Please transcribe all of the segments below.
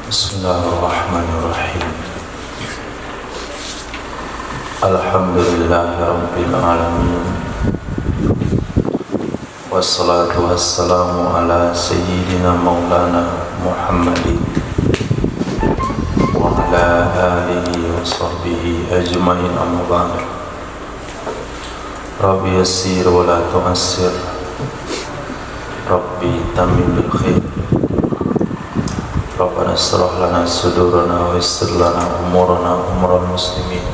Bismillahirrahmanirrahim. Alhamdulillahi rabbil alamin. Wassalatu wassalamu ala sayyidina maulana Muhammadin wa ala alihi wa sahbihi ajmain, amma ba'd. Rabbi yassir wa la tu'assir, Rabbi tammim bil khair. Rabbana ishrah lana sudurana wa yassir lana umurana umural muslimin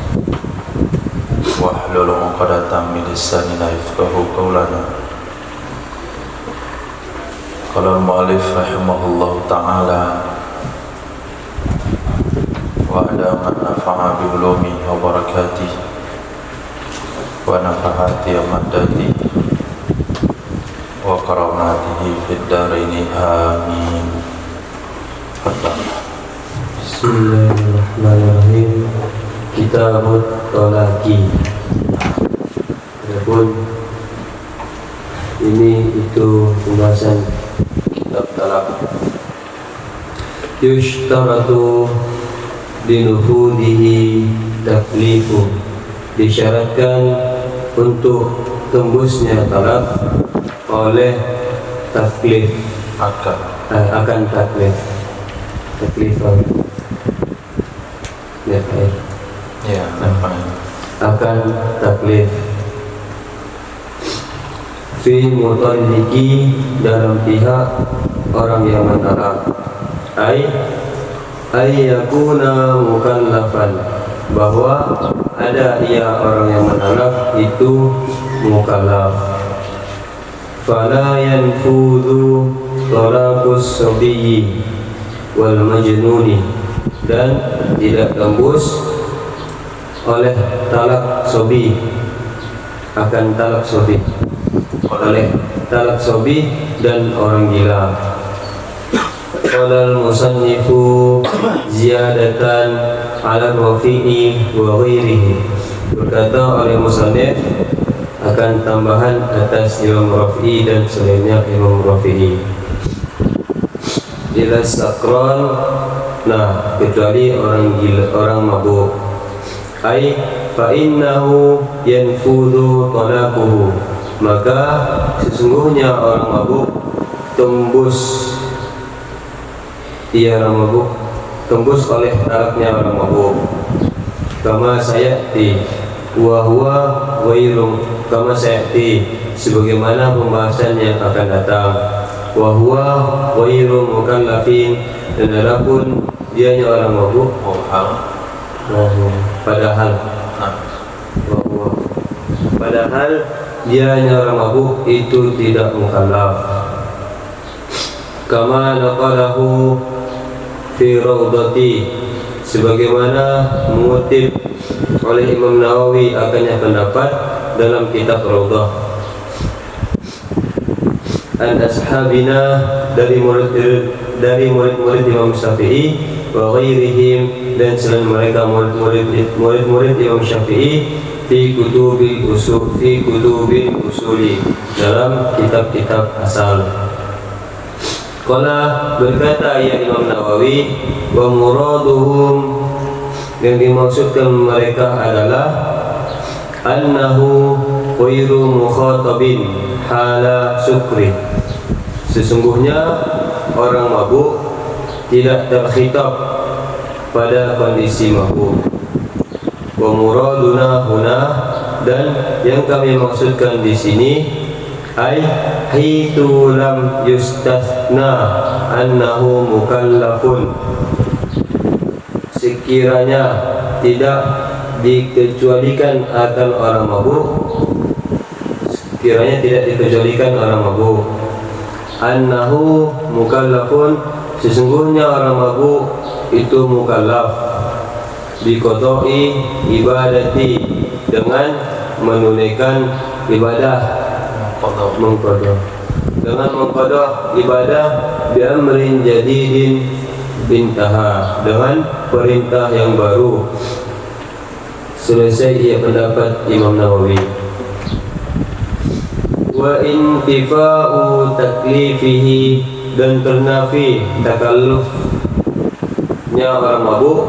wahlul 'uqdatam min lisanina yafqahu qawlana. Qala al-mu'allif rahimahullahu ta'ala wa ala man nafa'a bi ulumihi wa barakatihi wa nafa'ati amadati wa karamatihi fid daraini amin. Bismillahirrahmanirrahim. Kitabut Thalaqi. Adapun ini itu pembahasan kitab talaq. Yushtaratu dinufudihi taklifu. Disyaratkan untuk tembusnya talaq oleh taklif, akan taklif. Taklifan Ya, akan taklif fi mutalliki, dalam pihak orang yang mentalak, ay yakuna mukallafan, bahwa ada ia orang yang mentalak itu mukallaf. Fala yanfudu talaqus sabiyyi wal majnuni, dan tidak tembus oleh talak sobi, akan talak sobi, oleh talak sobi dan orang gila. Qala al-musannifu ziyadatan ala rafi'i wa ghairihi, berkata oleh musannif akan tambahan atas Imam Rafi'i dan selainnya Imam Rafi'i. Ila sakran, nah kecuali orang gila, orang mabuk. Ai fa innahu yanfudu talaquhu, maka sesungguhnya orang mabuk tembus, orang mabuk tembus oleh talaknya orang mabuk. Kama sayati wa huwa ghairu, kama sayati, sebagaimana pembahasan yang akan datang. Wa huwa ghairu mukallafin, dan adapun dianya orang mabuk, padahal dianya orang mabuk itu tidak mukallaf. Kama naqalahu fi raudhati, sebagaimana mengutip oleh Imam Nawawi akannya pendapat dalam kitab Raudhah. An ashabina, dari murid-murid Imam Syafi'i, wa ghairihim, dan selain mereka murid Imam Syafi'i, fi kutubil usuli, dalam kitab-kitab asal. Qala, berkata ya Imam Nawawi, wa muraduhum, yang dimaksudkan mereka adalah annahu ghairu mukhatabin hala sukri, sesungguhnya orang mabuk tidak terkhitab pada kondisi mabuk. Wa muraduna huna, dan yang kami maksudkan di sini, ay hitu lam yustathna annahu mukallafun, sekiranya tidak dikecualikan akan orang mabuk, sekiranya tidak dikecualikan orang mabuk, annahu mukallafun, sesungguhnya orang mabuk itu mukallaf, biqada'i ibadati, dengan menunaikan ibadah, dengan mengqada ibadah, bi amrin jadidin bintaha, dengan perintah yang baru. Selesai ia pendapat Imam Nawawi. Wa intifa'u taklifihi, dan ternafi takalluf orang mabuk.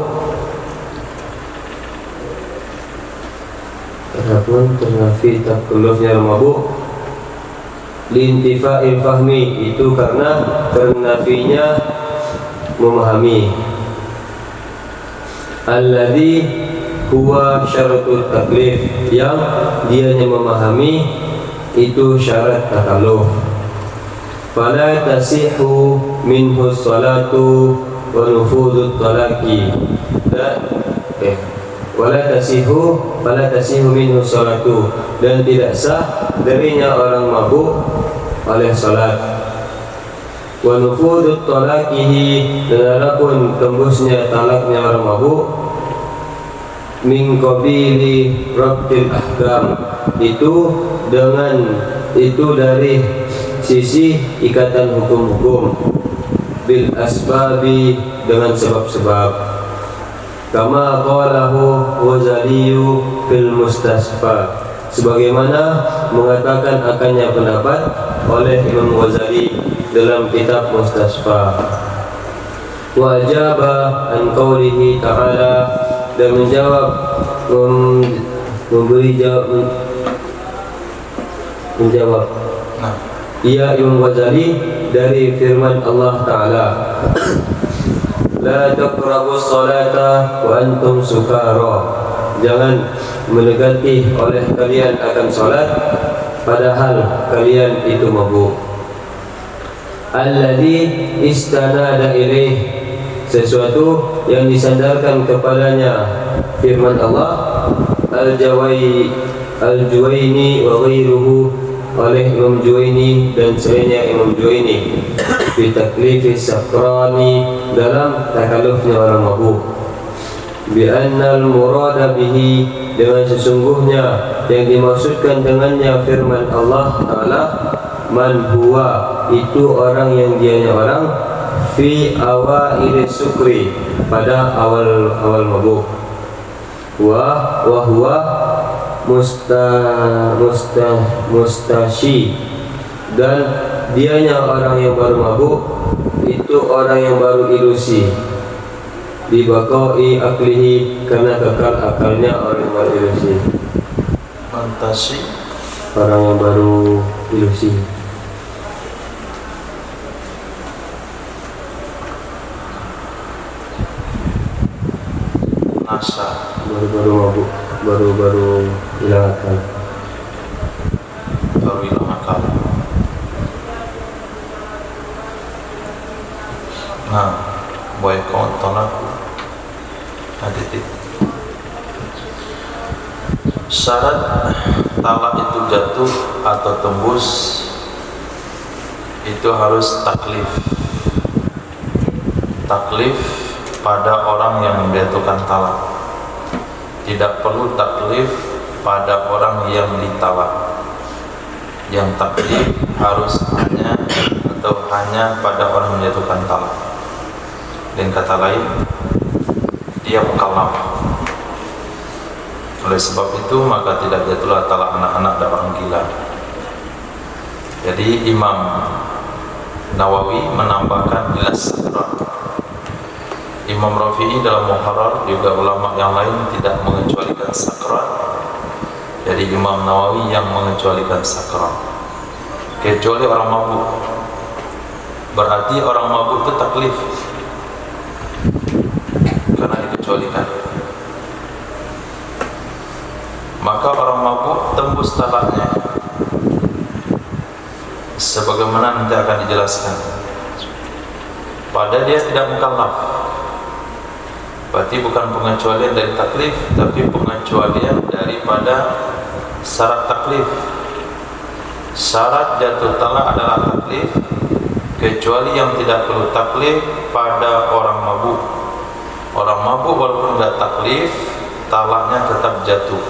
Adapun ternafi takallufnya orang mabuk, lintifa'il fahmi, itu karena ternafinya memahami. Alladhi huwa syaratul taklif, yang dianya memahami itu syarat takalluf. Fala tasihu minhu salatu wa nufudut talaqi. Wala tasihu minhu salatu, dan tidak sah darinya orang mabuk oleh salat. Wa nufudut talaqihi, dan adapun tembusnya talaknya orang mabuk, min qabili rabtil ahkam, itu dari sisi ikatan hukum-hukum, bil asbabi, dengan sebab-sebab. Kama qalahu Ghazaliyu fil Mustasfa, sebagaimana mengatakan akannya pendapat oleh Imam Ghazali dalam kitab Mustasfa. Wa ajaba an qawlihi ta'ala, dan menjawab ia Imam Ghazali dari firman Allah Ta'ala, la taqrabus salata wa antum sukara, jangan mendekati oleh kalian akan salat padahal kalian itu mabuk. Alladhi istanada ilaih, sesuatu yang disandarkan kepadanya firman Allah, Al-Juwaini wa ghairuhu, oleh Imam Juwaini dan selainnya Imam Juwaini, fi taklifi sakrani, dalam takallufnya orang mabuk. Bi annal murada bihi, dengan sesungguhnya yang dimaksudkan dengannya firman Allah Ta'ala, man huwa, itu orang yang dianya orang, fi awaili sukri, pada awal mabuk, wa huwa mustashi, dan dianya orang yang baru mabuk, itu orang yang baru ilusi, di baqai aklihi, karena kekal akalnya orang yang baru ilusi. Fantasi, orang yang baru ilusi. Nasa, baru mabuk, baru hilang akal. baru hilang akal. Nah, boy konton aku hadirin. Syarat talak itu jatuh atau tembus itu harus taklif. Taklif pada orang yang menjatuhkan talak. Tidak perlu taklif pada orang yang ditalak. Yang taklif harus hanya pada orang yang menjatuhkan talak. Dan kata lain, dia mukallaf. Oleh sebab itu maka tidak jatuhlah talak anak-anak dan orang gila. Jadi Imam Nawawi menambahkan ila sakrat. Imam Rafi'i dalam Muharrar, juga ulama yang lain tidak mengecualikan sakrat. Jadi Imam Nawawi yang mengecualikan sakrat, kecuali orang mabuk. Berarti orang mabuk itu taklif karena dikecualikan. Maka orang mabuk tembus talaknya, sebagaimana nanti akan dijelaskan. Padahal dia tidak mukallaf. Berarti bukan pengecualian dari taklif, tapi pengecualian daripada syarat taklif. Syarat jatuh talak adalah taklif, kecuali yang tidak perlu taklif pada orang mabuk. Orang mabuk walaupun tidak taklif, talaknya tetap jatuh.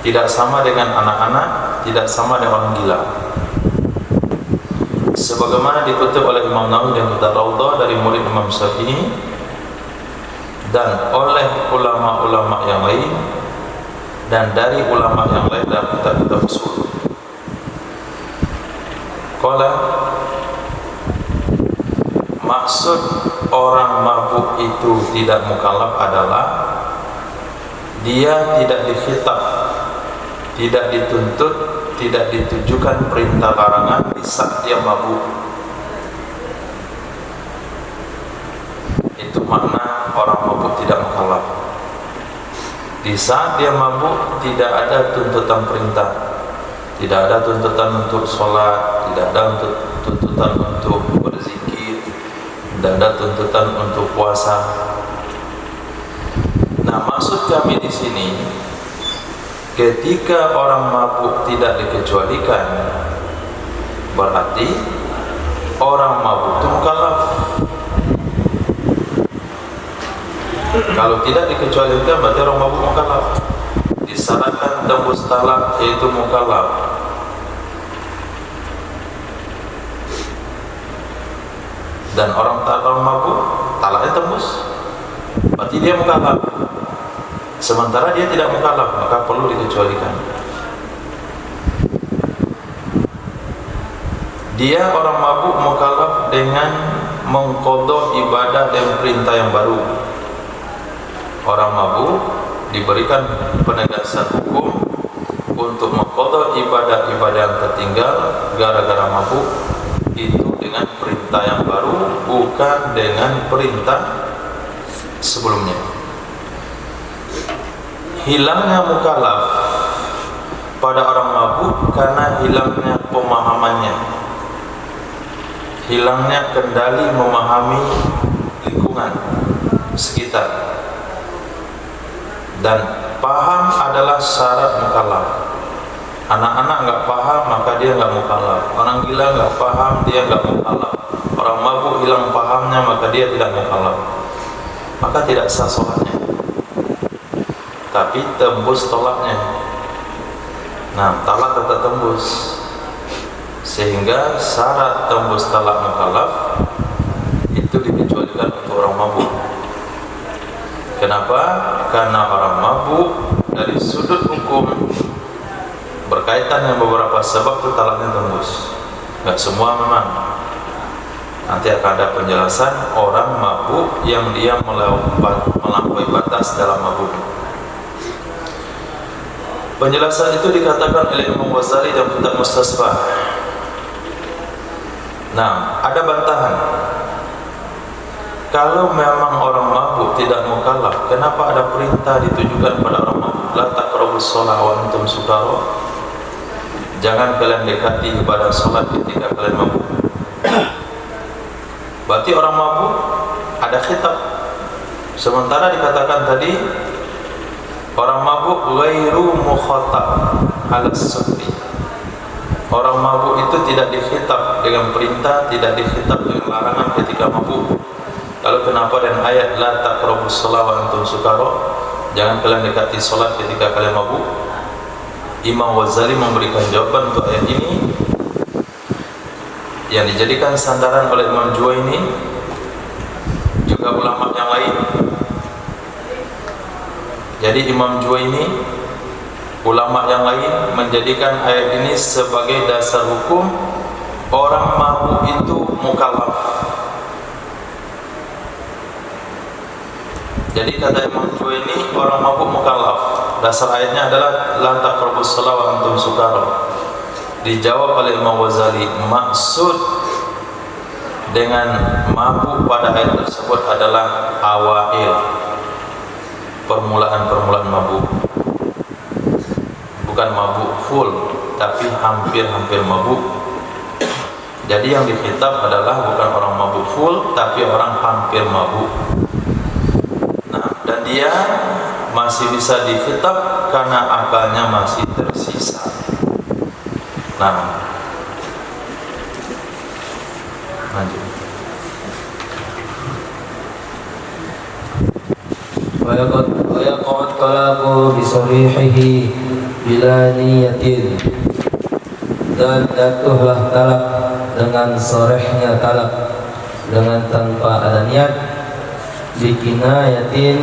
Tidak sama dengan anak-anak, tidak sama dengan orang gila. Sebagaimana dikutip oleh Imam Nawawi dan kitab Raudhah dari murid Imam Syafi'i dan oleh ulama-ulama yang lain dan dari ulama yang lain dalam kitab-kitab usul. Qala maksud orang mabuk itu tidak mukallaf adalah dia tidak dikhitab, tidak dituntut, tidak ditujukan perintah larangan di saat dia mabuk. Itu makna orang mabuk tidak mukallaf. Di saat dia mabuk tidak ada tuntutan perintah, tidak ada tuntutan untuk sholat, tidak ada tuntutan untuk berzikir, tidak ada tuntutan untuk puasa. Nah, maksud kami di sini, ketika orang mabuk tidak dikecualikan, berarti orang mabuk itu mukallaf. Kalau tidak dikecualikan, berarti orang mabuk mukallaf. Disyaratkan tembus talak, yaitu mukallaf. Dan orang mabuk talaknya tembus, berarti dia mukallaf. Sementara dia tidak mukallaf, maka perlu dikecualikan. Dia orang mabuk mukallaf dengan mengqadha ibadah dan perintah yang baru. Orang mabuk diberikan penegasan hukum untuk mengqadha ibadah-ibadah yang tertinggal gara-gara mabuk, itu dengan perintah yang baru, bukan dengan perintah sebelumnya. Hilangnya mukallaf pada orang mabuk karena hilangnya pemahamannya, hilangnya kendali memahami lingkungan sekitar. Dan paham adalah syarat mukallaf. Anak-anak enggak paham, maka dia enggak mukallaf. Orang gila enggak paham, dia enggak mukallaf. Orang mabuk hilang pahamnya, maka dia tidak mukallaf. Maka tidak sah sholatnya, tapi tembus tolaknya. Nah, talak tetap tembus, sehingga syarat tembus talak mukallaf itu dikecualikan untuk orang mabuk. Kenapa? Karena orang mabuk dari sudut hukum berkaitan dengan beberapa sebab itu talaknya tembus. Enggak semua memang. Nanti akan ada penjelasan orang mabuk yang dia melampaui batas dalam mabuk. Penjelasan itu dikatakan oleh Imam Ghazali dalam kitab Mustasbah. Nah, ada bantahan. Kalau memang orang mabuk tidak mukallaf, kenapa ada perintah ditujukan pada orang mabuk? La taqrabus shalah wa antum sukara. Jangan kalian dekati ibadah salat ketika kalian mabuk. Berarti orang mabuk ada khitab. Sementara dikatakan tadi orang mabuk ghairu mukhatab ala sabbi. Orang mabuk itu tidak dikhitab dengan perintah, tidak dikhitab dengan larangan ketika mabuk. Lalu kenapa dan ayat la taqrabus shalah wa antum sukara, jangan kalian dekati salat ketika kalian mabuk? Imam Ghazali memberikan jawaban untuk ayat ini yang dijadikan sandaran oleh Imam Juwaini, juga ulama yang lain. Jadi Imam Juwaini, ulama yang lain menjadikan ayat ini sebagai dasar hukum orang mabuk itu mukallaf. Jadi kata Imam Juwaini, orang mabuk mukallaf. Dasar ayatnya adalah la taqrabus shalah wa antum sukara. Dijawab oleh Imam Ghazali, maksud dengan mabuk pada ayat tersebut adalah awail, permulaan-permulaan mabuk. Bukan mabuk full, tapi hampir-hampir mabuk. Jadi yang dikhitab adalah bukan orang mabuk full, tapi orang hampir mabuk. Nah, dan dia masih bisa dikhitab karena akalnya masih tersisa. Nah, lanjut. Wa yaqad talaqu bi sarihihi bila niyatin. Dan jatuhlah talak dengan sorehnya talak, dengan tanpa ada niat. Bikinayatin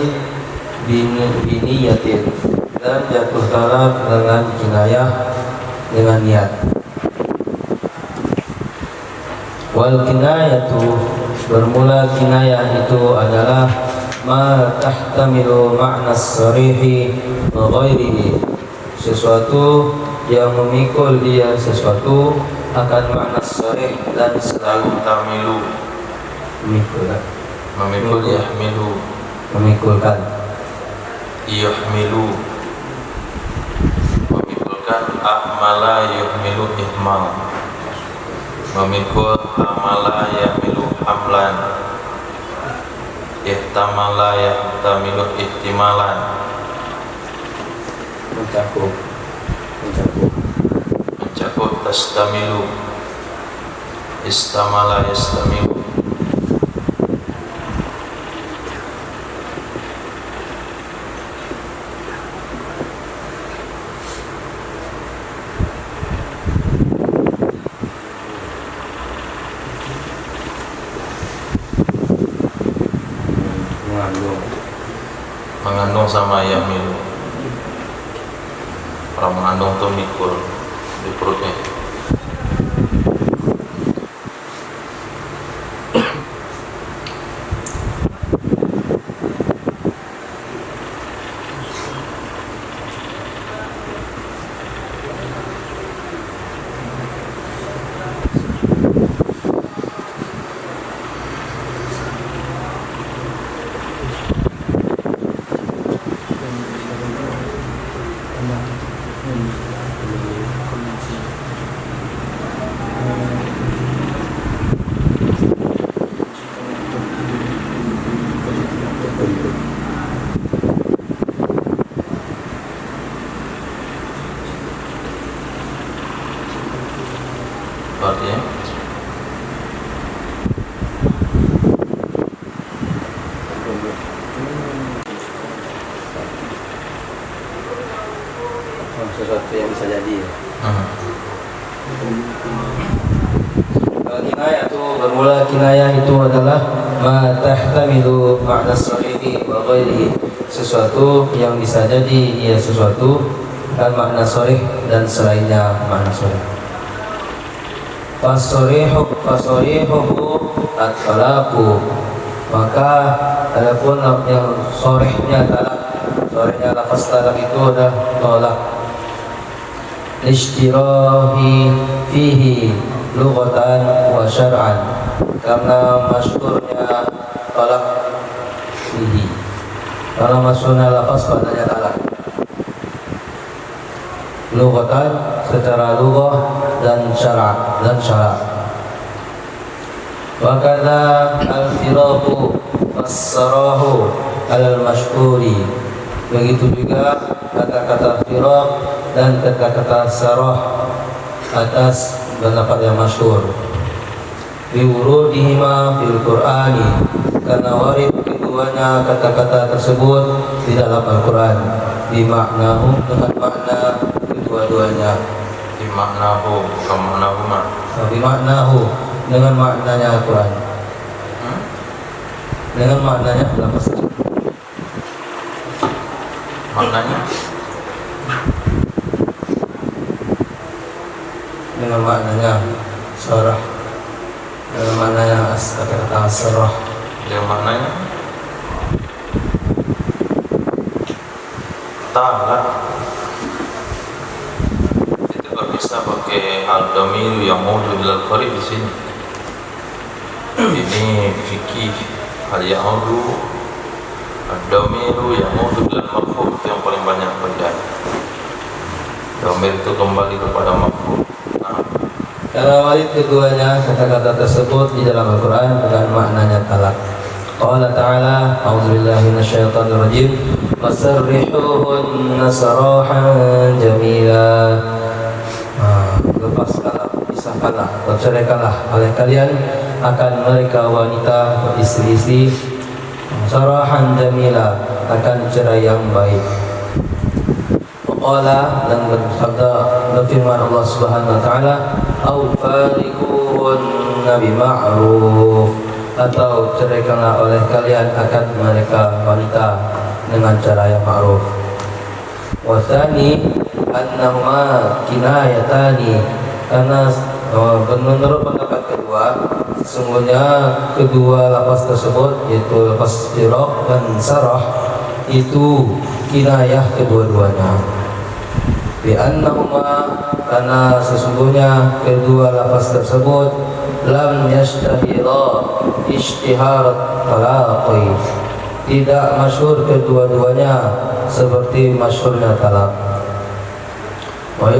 biniyatin. Dan jatuh talak dengan kinayah, dengan niat. Wal kinayatu bermula kinayah itu adalah ma tahtamilu ma'na sarihi wa ghairihi, sesuatu yang memikul dia sesuatu akan makna sarih dan selain. Tamilu, Memikul, memikul, yahmilu, memikulkan. yahmilu, memikulkan. Ahmala yuhmilu ihmal, memikul. Hamala yahmilu hamlan, ihtamala yahtamilu ihtimalan. Mencakup. Mencakup. Tastamilu, istamala yastamilu. Mengandung sama yahmilu. Orang mengandung tuh mikul di perutnya. Artinya Sesuatu yang bisa jadi. Kinayah itu bermula kinayah itu adalah ma tahtamilu ma'na sarihi wa ghairihi, sesuatu yang bisa jadi ia sesuatu dan makna sarih dan selainnya makna sarih. Fasarihu at-talaqu, maka adapun yang sarihnya talak, sarihnya lafaz talak itu adalah tolak. Ishtirahi fihi lughatan wa syar'an, karena masyhurnya talak fihi, karena masyhurnya lafaz padanya talak. Lughatan secara lughah dan syara'. Wa kadza al-firaqu was-sarahu al-mashhuri, begitu juga kata-kata firaq dan kata-kata sarah atas pendapat yang masyhur. Biwurudihima fil Qur'ani, karena warid keduanya kata-kata tersebut di dalam Al-Quran. Bimaknahu, dengan makna kedua-duanya. bimaknahu, kamaknahuma. Bimaknahu, dengan maknanya Al-Quran. Dengan maknanya lafaz. Maknanya Dengan maknanya sarah, dengan maknanya kata-kata sarah. yang maknanya talak. Itu gak bisa pakai al-damiru yang maudu ilal qarib di sini. Ini fikih hal ya'udu ad-damiru yang maudu ilal marfu', itu yang paling banyak bacaan. Damir itu kembali kepada marfu'. Karena warid keduanya kata-kata tersebut di dalam Al-Quran dengan maknanya talak. Qala ta'ala, a'udzubillahi minasyaitonir rajim, wasarrihuhunna sarahan jamila. Lepaskanlah, pisahkanlah, perceraikanlah oleh kalian akan mereka wanita atau istri-istri sarahan jamila, akan cerai yang baik. Qala, dan bersabda berfirman Allah Subhanahu wa taala, au farikuhunna bima'ruf, atau ceraikanlah oleh kalian akan mereka wanita dengan cara yang ma'ruf. Wa tsani annahuma kinayatani, karena menurut pendapat kedua, sesungguhnya kedua lafaz tersebut yaitu lafaz firaq dan sarah itu kinayah kedua-duanya. Bi'annahuma, karena sesungguhnya kedua lafaz tersebut lam yashtahira ishtiharat talaqi, tidak masyhur kedua-duanya seperti masyhurnya talaq. Wa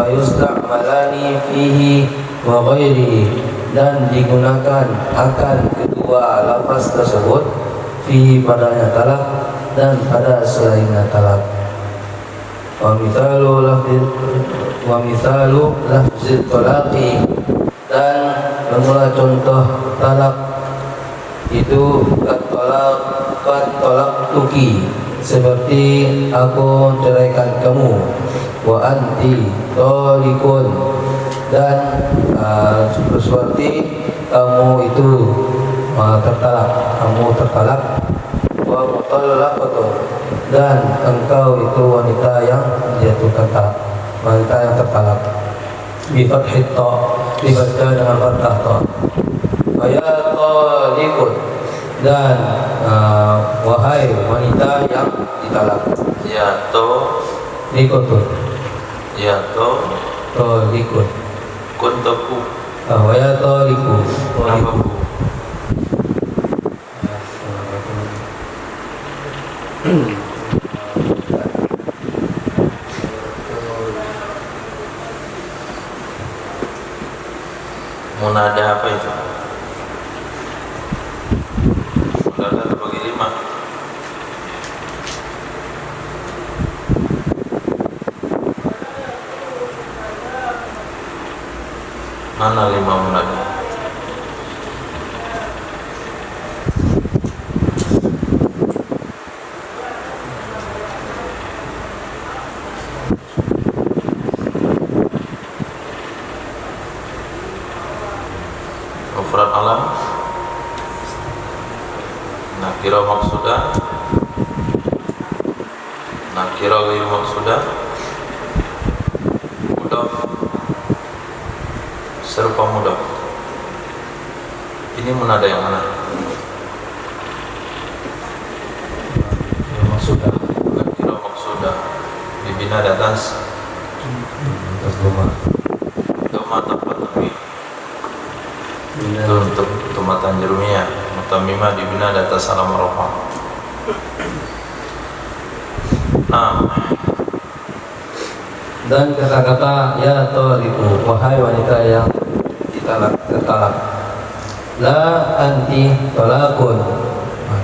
yusta'malani fihi wa ghairihi, dan digunakan akan kedua lafaz tersebut fihi padanya talaq dan pada selainnya talaq. Wa mithalu lafzil talaqi, dan bermula contoh talak itu kat tolak tuki, seperti aku ceraikan kamu. Wa anti tolikun, dan seperti kamu itu tertalak, kamu tertalak. Wa mutallaqatun, dan engkau itu wanita yang dijatuhkan talak, wanita yang tertalak. Bi fathit ta, dibaca dengan fathah ta. Wa ya talikun, dan wahai wanita yang ditalak. Ya to, Likutun, ya to, tolikun. kuntoku, Wa ya taliku, apa bu? Munada apa itu? Munada terbagi 5. Mana 5 munada? Mufrad alam, nakira maksudah, nakira ghairu maksudah, mudhaf, serupa mudhaf. Ini munada yang mana? Maksudah, Nakira maksudah dibina di atas rumah. doma tanpa tanwin. Itu untuk tumatan jerumiyah. Mutamimah dibina di atas alam rafa. Nah, Dan kata-kata ya taliku, wahai wanita yang tertalak. La anti talakun,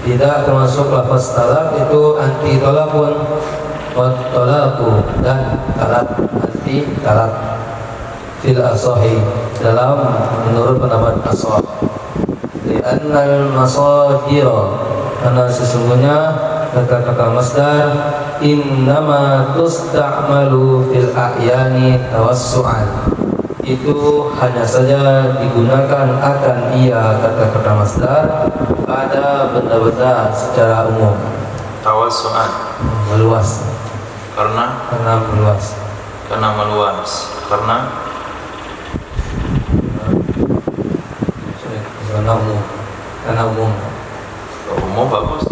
tidak termasuk lafaz talak itu anti talakun. Wa talaku, dan talak, anti talak. Fil asahi, dalam menurut pendapat ashab. Li'annal masajira, karena sesungguhnya kata-kata masdar innama tusta'malu fil a'yani tawassu'an, itu hanya saja digunakan akan ia kata-kata masdar pada benda-benda secara umum, tawassu'an meluas, karena meluas. meluas, Karena umum. umum bagus.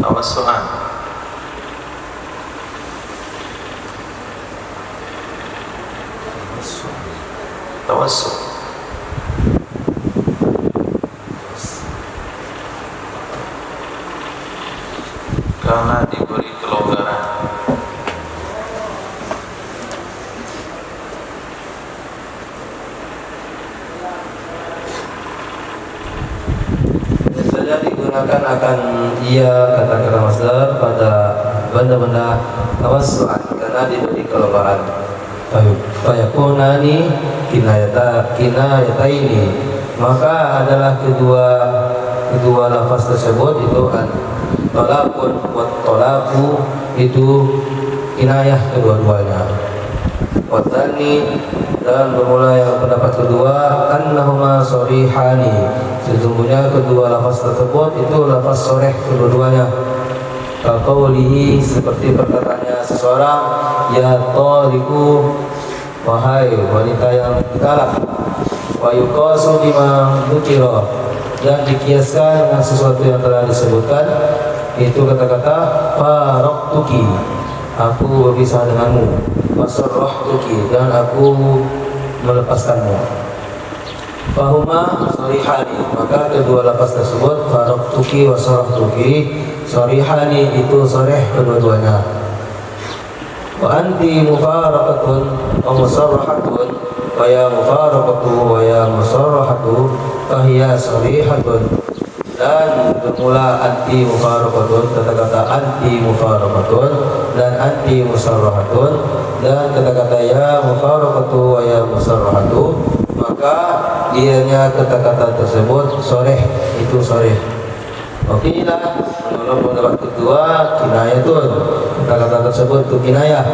Tawassu'an, tawassu', karena diberi kelonggaran. Saja digunakan akan ia kata-kata masdar pada benda-benda tawassu'an, karena diberi kelonggaran. Fayakunani kinayataini, maka adalah kedua lafaz tersebut itu an talaqun wa talaqu, itu kinayah kedua-duanya. Wa tsani, dan bermula yang pendapat kedua, annahuma sharihani, sesungguhnya kedua lafaz tersebut itu lafaz sharih kedua-duanya. Kaqaulihi, seperti perkataannya seseorang, ya taliku wahai wanita yang ditalak. Wa yuqasu bima dzukira, dan dikiaskan dengan sesuatu yang telah disebutkan, itu kata-kata faraqtuki, aku berpisah denganmu, wasarrahtuki, dan aku melepaskanmu. Fahuma sarihani, maka kedua lafaz tersebut faraqtuki wasarrahtuki sarihani, itu sarih kedua-duanya. Wa anti mufaraqatun wa musarrahatun, wa ya mufaraqatu wa ya musarrahatu fahiya sarihatun. Dan bermula anti mufaraqatun, kata-kata anti mufaraqatun dan anti musarrahatun, dan kata-kata ya mufaraqatu wa ya musarrahatu, maka dianya kata-kata tersebut soreh, itu soreh. Wakilah, menurut pendapat kedua, kinayatun, kata-kata tersebut itu kinayah.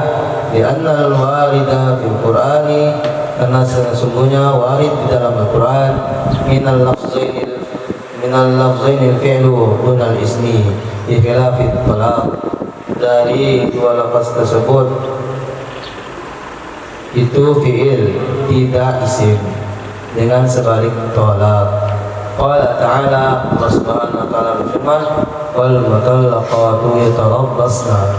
Di annal warida fil Qur'ani, karena sesungguhnya warid di dalam Al-Quran, minal lafzainil fi'lu dunal ismi di khilafit talaq, dari dua lafaz tersebut itu fi'il, tidak isim, dengan sebalik talaq. Qala ta'ala, Allah subhanahu wa ta'ala berfirman, wal mutallaqatu yatarabbasna,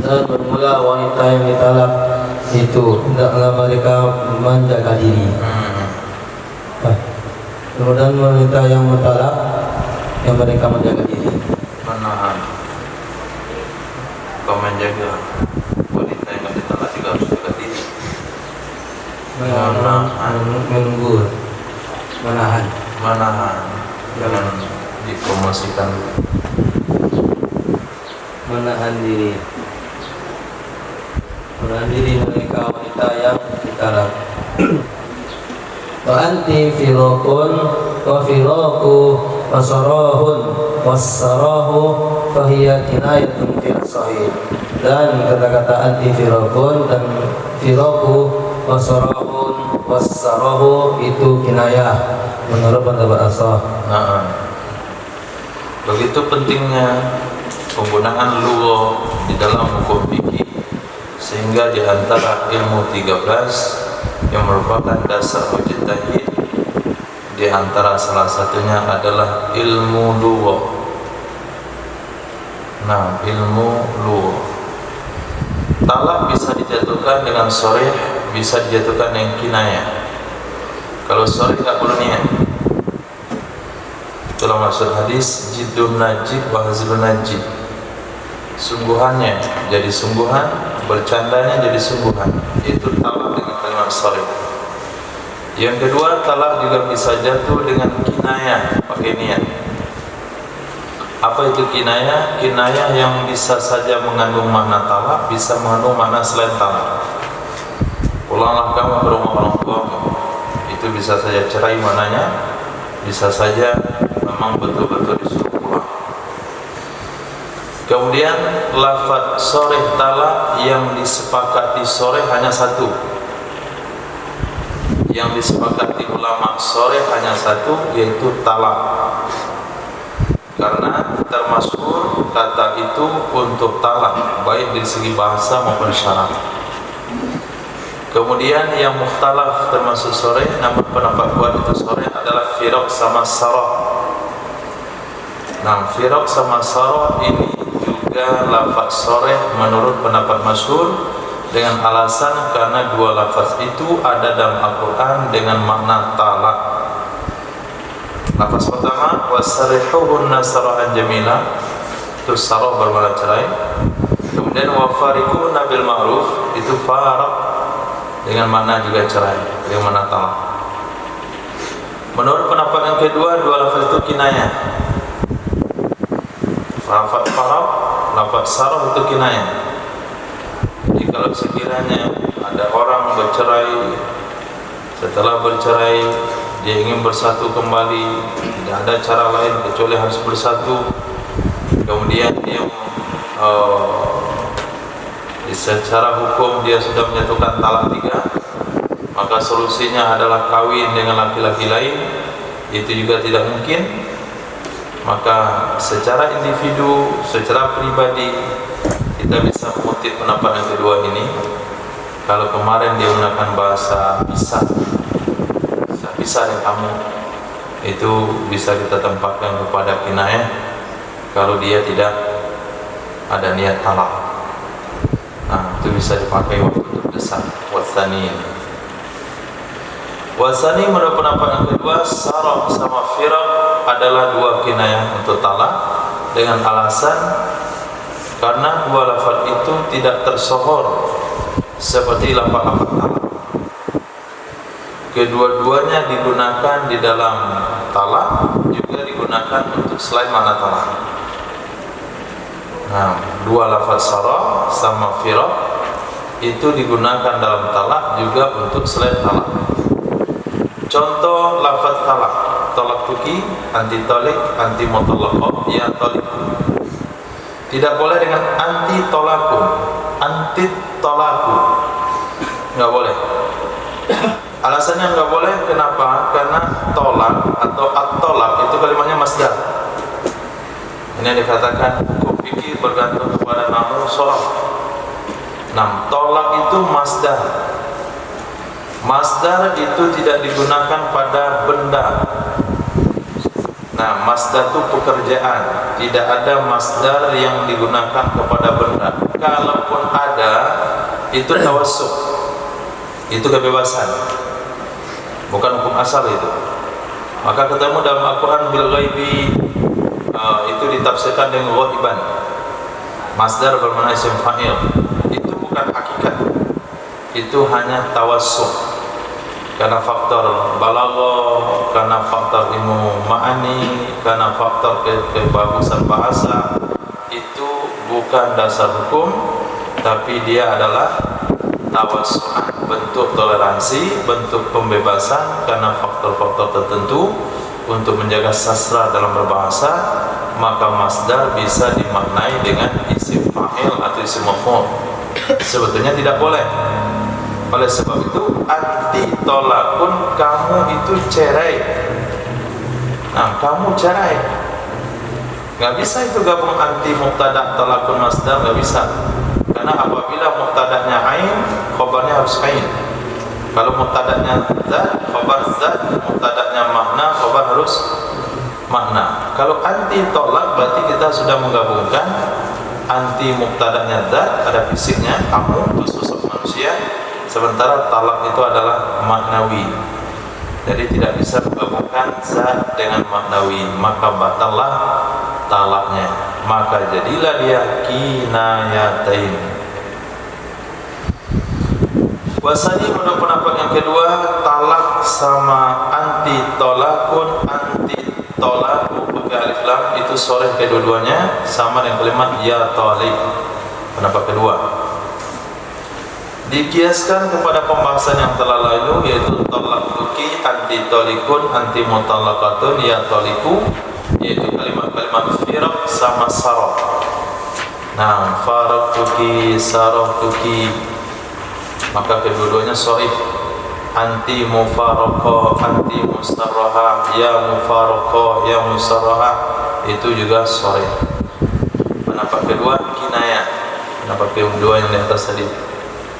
dan bermula wanita yang ditalak itu hendaklah mereka menjaga diri. Kemudian wanita yang bertalak yang mereka menjaga diri, menahan. Kau menjaga wanita yang ditalak juga harus jaga diri. menunggu, menahan, jangan dipromosikan. menahan diri mereka wanita yang ditalak. Wa anti firaqun wa firaqu wa sarahun was-sarahu fahiya kinayatun fil sahih, dan kata-kata anti firaqun dan firaqu wa sarahun was-sarahu itu kinayah menurut pendapat asah. Begitu pentingnya penggunaan lugha di dalam hukum fikih, sehingga di antara ilmu 13 yang merupakan dasar mujtahid, di antara salah satunya adalah ilmu lugha. Nah, ilmu lugha. Talak bisa dijatuhkan dengan sharih, bisa dijatuhkan dengan kinayah. Kalau sharih enggak perlu niat. Itulah maksud hadis jiddun najib wa hazlun najib. Sungguhannya jadi sungguhan, bercandanya jadi sungguhan. Itu talak dengan kalimat sharih. Yang kedua, talak juga bisa jatuh dengan kinayah, pakai niat. Apa itu kinayah? Kinayah yang bisa saja mengandung makna talak, bisa mengandung makna selain talak. Pulanglah kamu ke rumah orang tuamu, itu bisa saja cerai maknanya, bisa saja memang betul-betul disuruh pulang. Kemudian lafaz sharih talak yang disepakati sharih hanya satu. Yang disepakati ulama sharih hanya satu, yaitu talak. Karena termasuk kata itu untuk talak, baik dari segi bahasa maupun syarat. Kemudian yang mukhtalaf termasuk sharih, namun pendapat kuat itu sharih adalah firaq sama sarah. Nah, firaq sama sarah ini juga lafaz sharih menurut pendapat masyhur, dengan alasan karena dua lafaz itu ada dalam Al-Quran dengan makna talak. Lafaz pertama wasarihuhunna sarahan jamila, itu sarah bermakna cerai. Kemudian wafariquhunna bil ma'ruf, itu faraq dengan makna juga cerai, dengan makna talak. Menurut pendapat yang kedua, dua lafaz itu kinayah. Lafaz faraq, lafaz sarah itu kinayah. Jadi kalau sekiranya ada orang bercerai, setelah bercerai dia ingin bersatu kembali, tidak ada cara lain kecuali harus bersatu, kemudian dia secara hukum dia sudah menyatukan talak 3, maka solusinya adalah kawin dengan laki-laki lain, itu juga tidak mungkin. Maka secara individu, secara pribadi, kita bisa mengutip pendapat yang kedua ini, Kalau kemarin dia menggunakan bahasa bisa dengan kamu, itu bisa kita tempatkan kepada kinayah kalau dia tidak ada niat talak. Nah, itu bisa dipakai waktu terdesak. Wasani menurut pendapat yang kedua, sarah sama firaq adalah dua kinayah untuk talak dengan alasan karena dua lafaz itu tidak tersohor seperti lafaz-lafaz talak. Kedua-duanya digunakan di dalam talak, juga digunakan untuk selain makna talak. Nah, dua lafaz sarah sama firaq itu digunakan dalam talak juga untuk selain talak. Contoh lafaz talak: tolak tuki, anti tolik, anti mutallaqah, ya toliku. Tidak boleh dengan anti tolaku, anti tolaku, nggak boleh. Alasannya nggak boleh, kenapa? Karena tolak atau at-tolak itu kalimatnya masdar. Ini yang dikatakan hukum fikih bergantung kepada namu soraf. Nah, tolak itu masdar. Masdar itu tidak digunakan pada benda. Nah, masdar itu pekerjaan. Tidak ada masdar yang digunakan kepada benda. Kalaupun ada, itu tawassuk. Itu kebebasan. Bukan hukum asal itu. Maka ketemu dalam Al-Quran bil ghaibi, itu ditafsirkan dengan ghaiban. Masdar bermakna isim fa'il. Itu bukan hakikat. Itu hanya tawassuk. Karena faktor balaghah, karena faktor ilmu ma'ani, karena faktor kebagusan bahasa, itu bukan dasar hukum, tapi dia adalah tawassu'an, bentuk toleransi, bentuk pembebasan karena faktor-faktor tertentu untuk menjaga sastra dalam berbahasa. Maka masdar bisa dimaknai dengan isim fa'il atau isim maf'ul. Sebetulnya tidak boleh. Oleh sebab itu, anti tolakun, kamu itu cerai. Nah, kamu cerai. Nggak bisa itu gabung anti mubtada tolakun masdar, nggak bisa. Karena apabila mubtada'nya ain, khabarnya harus ain. Kalau mubtada'nya zat, khabar zat, mubtada'nya makna, khabar harus makna. Kalau anti tolak berarti kita sudah menggabungkan anti mubtada'nya zat, ada fisiknya, kamu itu sosok manusia, sementara talak itu adalah maknawi. Jadi tidak bisa menggabungkan zat dengan maknawi, maka batallah talaknya. Maka jadilah dia kinayatain. Wasani menurut pendapat yang kedua, talak sama anti tolakun, anti tolaku pakai alif lam itu sore kedua-duanya sama dengan kalimat ya talik. Pendapat kedua dikiaskan kepada pembahasan yang telah lalu, yaitu tolak tuki, anti tolikun, anti mutallaqatun, ya toliku, yaitu kalimat-kalimat firaq sama sarah. Nah, faraq tuki, sarah tuki, maka kedua-duanya sahih. Anti mufaraqah, anti mustarrahah, ya mufaraqah, ya mustarrahah, itu juga sahih. Pendapat kedua kinayah. Pendapat kedua yang di atas tadi,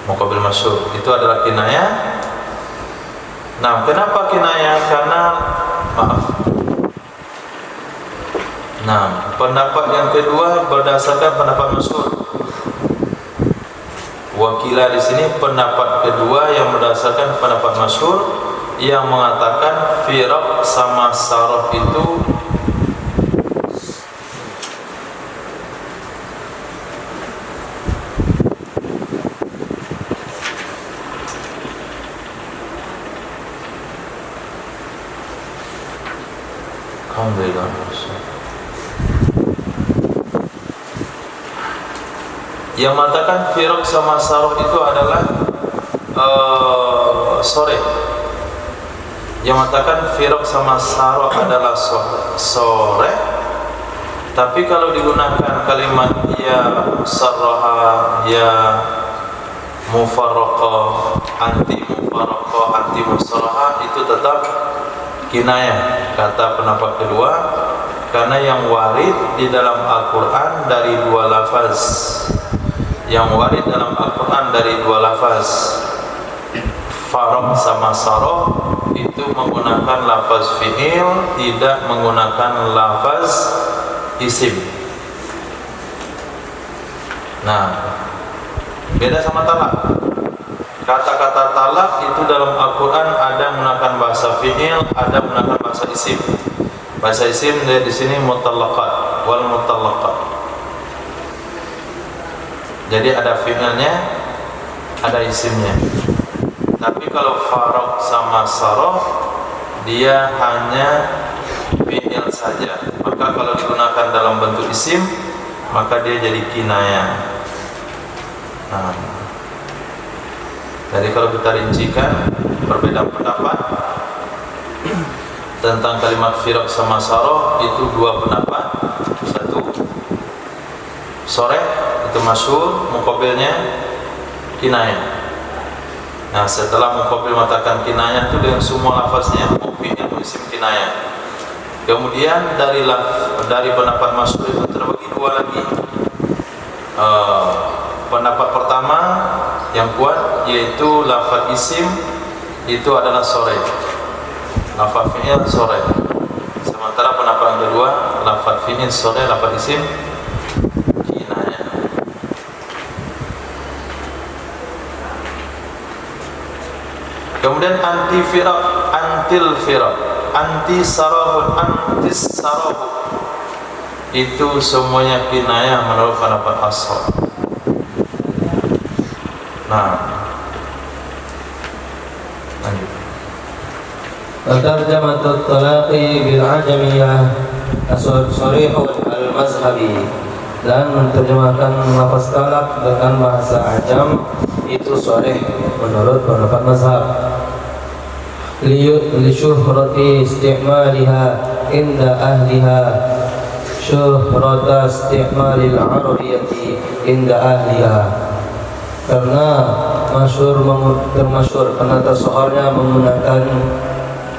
muqabil masyhur, itu adalah kinayah. Nah, kenapa kinayah? Karena pendapat yang kedua berdasarkan pendapat masyhur. Wakilah di sini pendapat kedua yang berdasarkan pendapat masyhur yang mengatakan firaq sama sarah itu alhamdulillah. Yang mengatakan firaq sama sarah itu adalah sore. Yang mengatakan firaq sama sarah adalah sore. Tapi kalau digunakan kalimat ya musarraha, ya mufarraqah, anti mufarraqah, anti musarraha, itu tetap kinayah, kata pendapat kedua. Karena yang warid di dalam Al-Quran dari dua lafaz, yang warid dalam Al-Quran dari dua lafaz faraq sama sarah itu menggunakan lafaz fi'il, tidak menggunakan lafaz isim. Nah, beda sama talak. Kata-kata talak itu dalam Al-Quran ada menggunakan bahasa fi'il, ada menggunakan bahasa isim. Bahasa isim di sini mutallaqat wal mutallaqat. Jadi ada fi'ilnya, ada isimnya. Tapi kalau faraq sama sarah dia hanya fi'il saja. Maka kalau digunakan dalam bentuk isim maka dia jadi kinayah. Nah, jadi kalau kita rincikan perbedaan pendapat tentang kalimat firaq sama sarah itu dua pendapat. Satu, soreh itu masyhur, muqabilnya kinayah. Nah, setelah muqabil mengatakan kinayah itu dengan semua lafaznya, muqbil yang isim kinayah. Kemudian dari pendapat masyhur itu terbagi dua lagi. Pendapat pertama yang kuat yaitu lafaz isim itu adalah soreh, lafaz fi'il soreh. Sementara pendapat yang kedua lafaz fi'il soreh, lafaz isim kinayah. Kemudian anti firaq, antil firaq, anti sarahun, antis sarahu itu semuanya kinayah menurut pendapat ashab. Nah, lanjut. Tarjamatut talaqi bil ajamiyah sharihun al-mazhabi, dan menerjemahkan lafaz talak dengan bahasa ajam itu sharih menurut pendapat mazhab. Li syuhrati istimaliha inda ahliha syuhrata istimalil arabiyyati inda ahliha, karena termasyhur karena tersohornya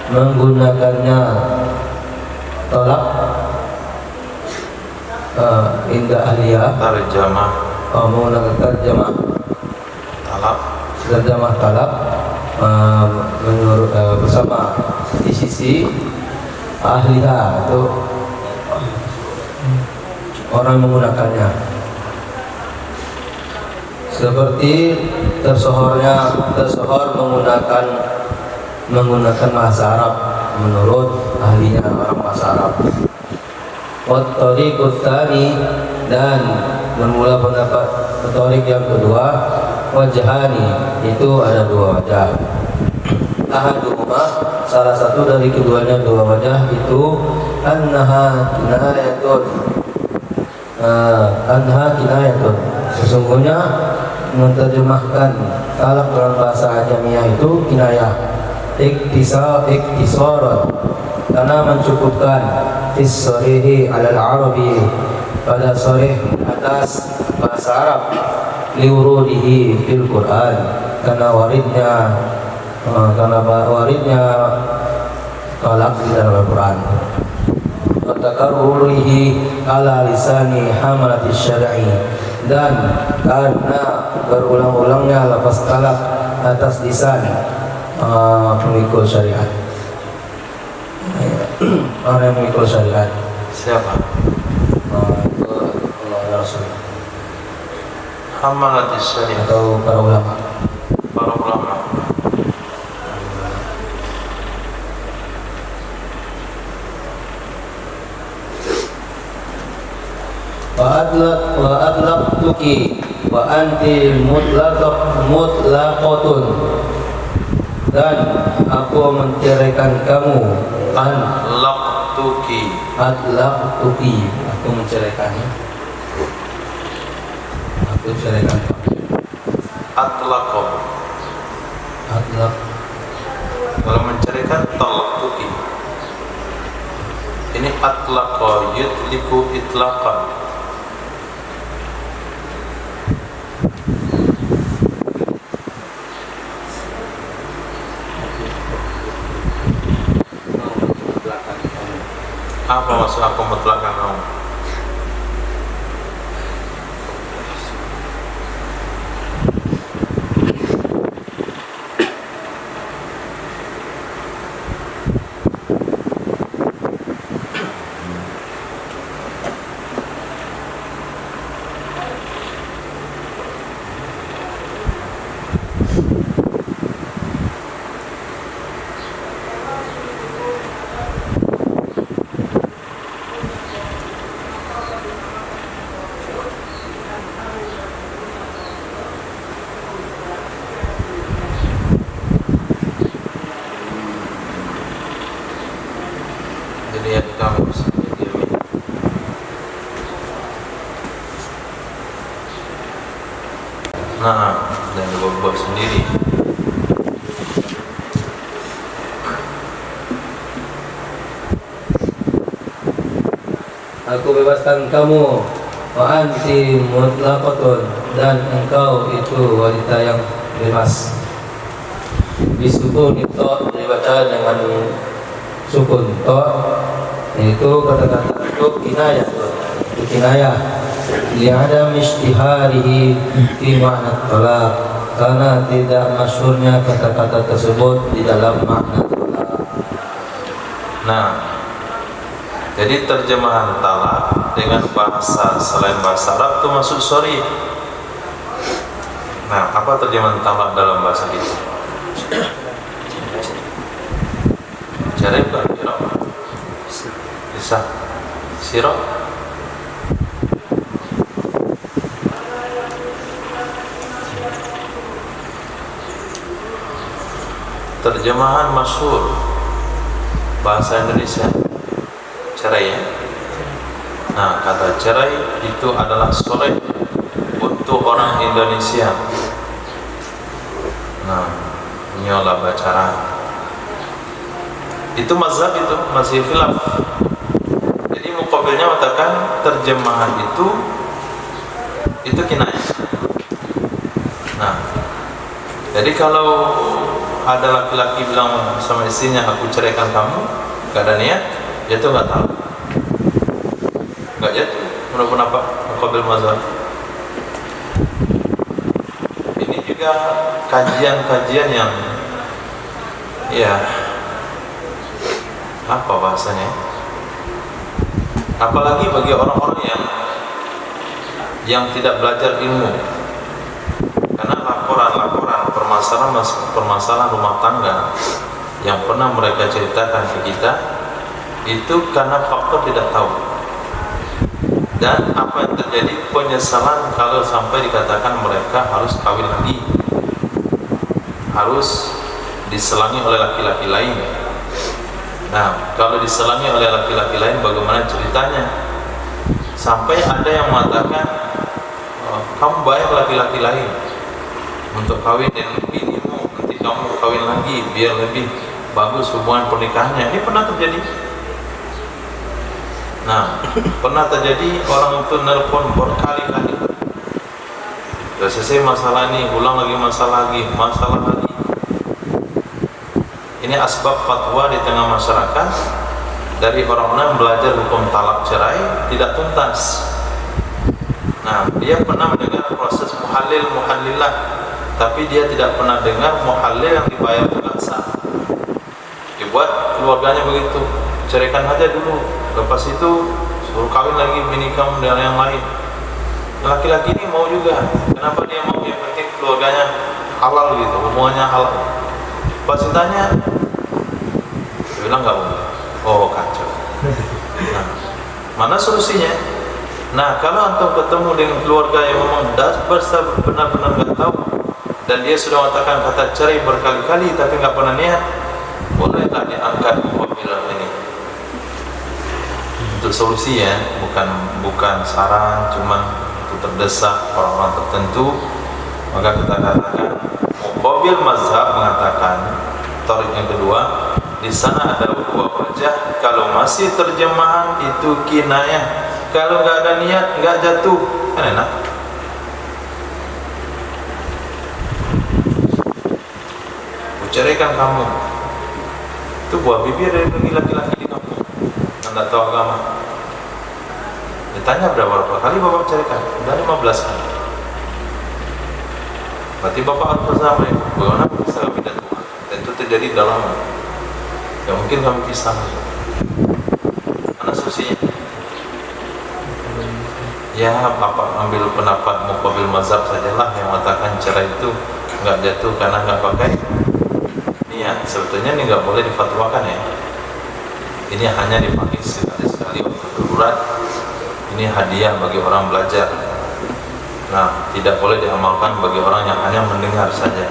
menggunakannya talak inda ahliya, Tarjamah menggunakan terjemah talak menurut bersama di sisi ahliha itu orang menggunakannya, seperti tersohor menggunakan bahasa Arab menurut ahlinya orang bahasa Arab. Wat tariqut tsani, dan bermula pendapat tariq yang kedua, wajhani itu ada dua wajah. Ahaduhuma, salah satu dari keduanya dua wajah itu annaha kinayatun, sesungguhnya menerjemahkan talak dalam bahasa ajamiyah itu kinayah, iktisaran, karena mencukupkan fis sharihi alal arabi, pada sharih atas bahasa Arab, liwurudihi fil Quran, karena waridnya talak di dalam Al-Quran, wa takarrurihi ala lisani hamalatis syar'i, dan karena berulang-ulangnya lafaz talak atas lisan pemikul syariat, orang yang memikul syariat. siapa? Itu Allah dan Rasul Hamalatis syariat, atau para ulama. para ulama. Wa adlaqtuki wa anti mutlaqatun, dan aku menceraikan kamu. Laqtuki, Adlaqtuki, aku menceraikannya. Aku ceraikan kamu. atlaqo, Adlaq, kalau menceraikan talaqtuki. Ini atlaqo yutliku itlaqan. Apa maksud aku mutlakkan kamu? aku bebaskan kamu, wa anti mutlaqatun, dan engkau itu wanita yang bebas. Bisukun itu dibaca dengan sukun to, itu kata-kata itu kinayah, itu kinayah li'adam ishtiharihi fi makna talaq, karena tidak masyhurnya kata-kata tersebut di dalam makna talaq. Nah, jadi terjemahan talak dengan bahasa selain bahasa Arab itu masuk sorry. Nah, apa terjemahan talak dalam bahasa kita? Cerai bukan sirok? Bisa sirok? Terjemahan masyhur bahasa Indonesia cerai ya. Nah, kata cerai itu adalah soleh untuk orang Indonesia. Nah, nyola bacara itu mazhab, itu masih khilaf. Jadi muqabilnya mengatakan terjemahan itu kinayah. Nah, jadi kalau ada laki-laki bilang sama istrinya, aku ceraikan kamu, gak ada niat, jatuh gak tahu, gak jatuh. Menurut apa? Muqabil mazhab. Ini juga kajian-kajian yang ya apa bahasanya, apalagi bagi orang-orang yang tidak belajar ilmu, karena laporan-laporan permasalahan rumah tangga yang pernah mereka ceritakan ke kita itu karena faktor tidak tahu, dan apa yang terjadi penyesalan kalau sampai dikatakan mereka harus kawin lagi, harus diselangi oleh laki-laki lain. Nah, kalau diselangi oleh laki-laki lain bagaimana ceritanya? Sampai ada yang mengatakan, kamu bayar laki-laki lain untuk kawin dengan binimu, nanti kamu kawin lagi biar lebih bagus hubungan pernikahannya. Ini pernah terjadi. Nah, pernah terjadi orang itu nelpon berkali-kali. Sudah selesai masalah ini, ulang lagi masalah lagi. Ini asbab fatwa di tengah masyarakat dari orang-orang belajar hukum talak cerai tidak tuntas. Nah, dia pernah mendengar proses muhallilah, tapi dia tidak pernah dengar muhallil yang dibayar juga sah. Dibuat keluarganya begitu, ceraikan aja dulu, lepas itu suruh kawin lagi bini kamu dengan yang lain. Laki-laki ini mau juga, kenapa dia mau? Yang penting keluarganya halal gitu, hubungannya halal. Pas ditanya, dia bilang nggak boleh. Oh, kacau. Nah, mana solusinya? Nah, kalau antum ketemu dengan keluarga yang memang benar-benar nggak tahu, dan dia sudah mengatakan kata cerai berkali-kali tapi nggak pernah niat, bolehlah diangkat muqabilah ini untuk solusi ya, bukan saran, cuman untuk terdesak orang-orang tertentu. Maka kita katakan muqabil mazhab mengatakan tarik yang kedua, di sana ada dua wajah. Kalau masih terjemahan itu kinayah, kalau nggak ada niat nggak jatuh, kan enak. Ceraikan kamu, itu buah bibir dari laki-laki di kampung yang nggak tahu agama. Ditanya berapa kali bapak ceraikan? Udah 15 kali. Berarti bapak harus bersama ya. Bagaimana bisa kami dan Tuhan? Dan itu terjadi dalam ya mungkin kami pisah. Mana solusinya? Ya bapak ambil pendapat muqabil mazhab sajalah yang mengatakan cerai itu nggak jatuh karena nggak pakai niat. Sebetulnya ini nggak boleh difatwakan ya. Ini hanya dipakai sekali-sekali waktu darurat. Ini hadiah bagi orang belajar. Nah, tidak boleh diamalkan bagi orang yang hanya mendengar saja.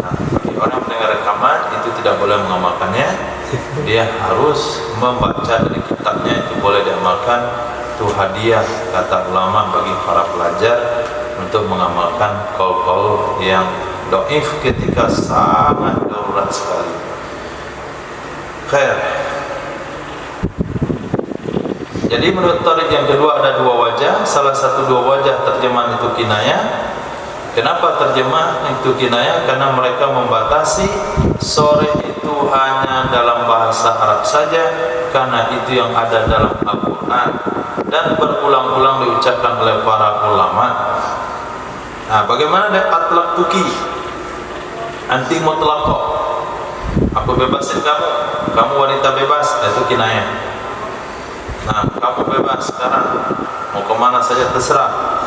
Nah, bagi orang yang mendengar rekaman itu tidak boleh mengamalkannya. Dia harus membaca dari kitabnya, itu boleh diamalkan. Itu hadiah kata ulama bagi para pelajar untuk mengamalkan qaul-qaul yang dhaif ketika sangat darurat sekali. Khair. Jadi menurut tarik yang kedua ada dua wajah. Salah satu dua wajah terjemahan itu kinayah. Kenapa terjemah itu kinayah? Karena mereka membatasi sore itu hanya dalam bahasa Arab saja, karena itu yang ada dalam Al-Quran dan berulang-ulang diucapkan oleh para ulama. Nah, bagaimana dengan atlaq tuki, anti mutlaqah, aku bebasin kamu, kamu wanita bebas, itu kinayah. Nah, kamu bebas sekarang, mau kemana saja terserah.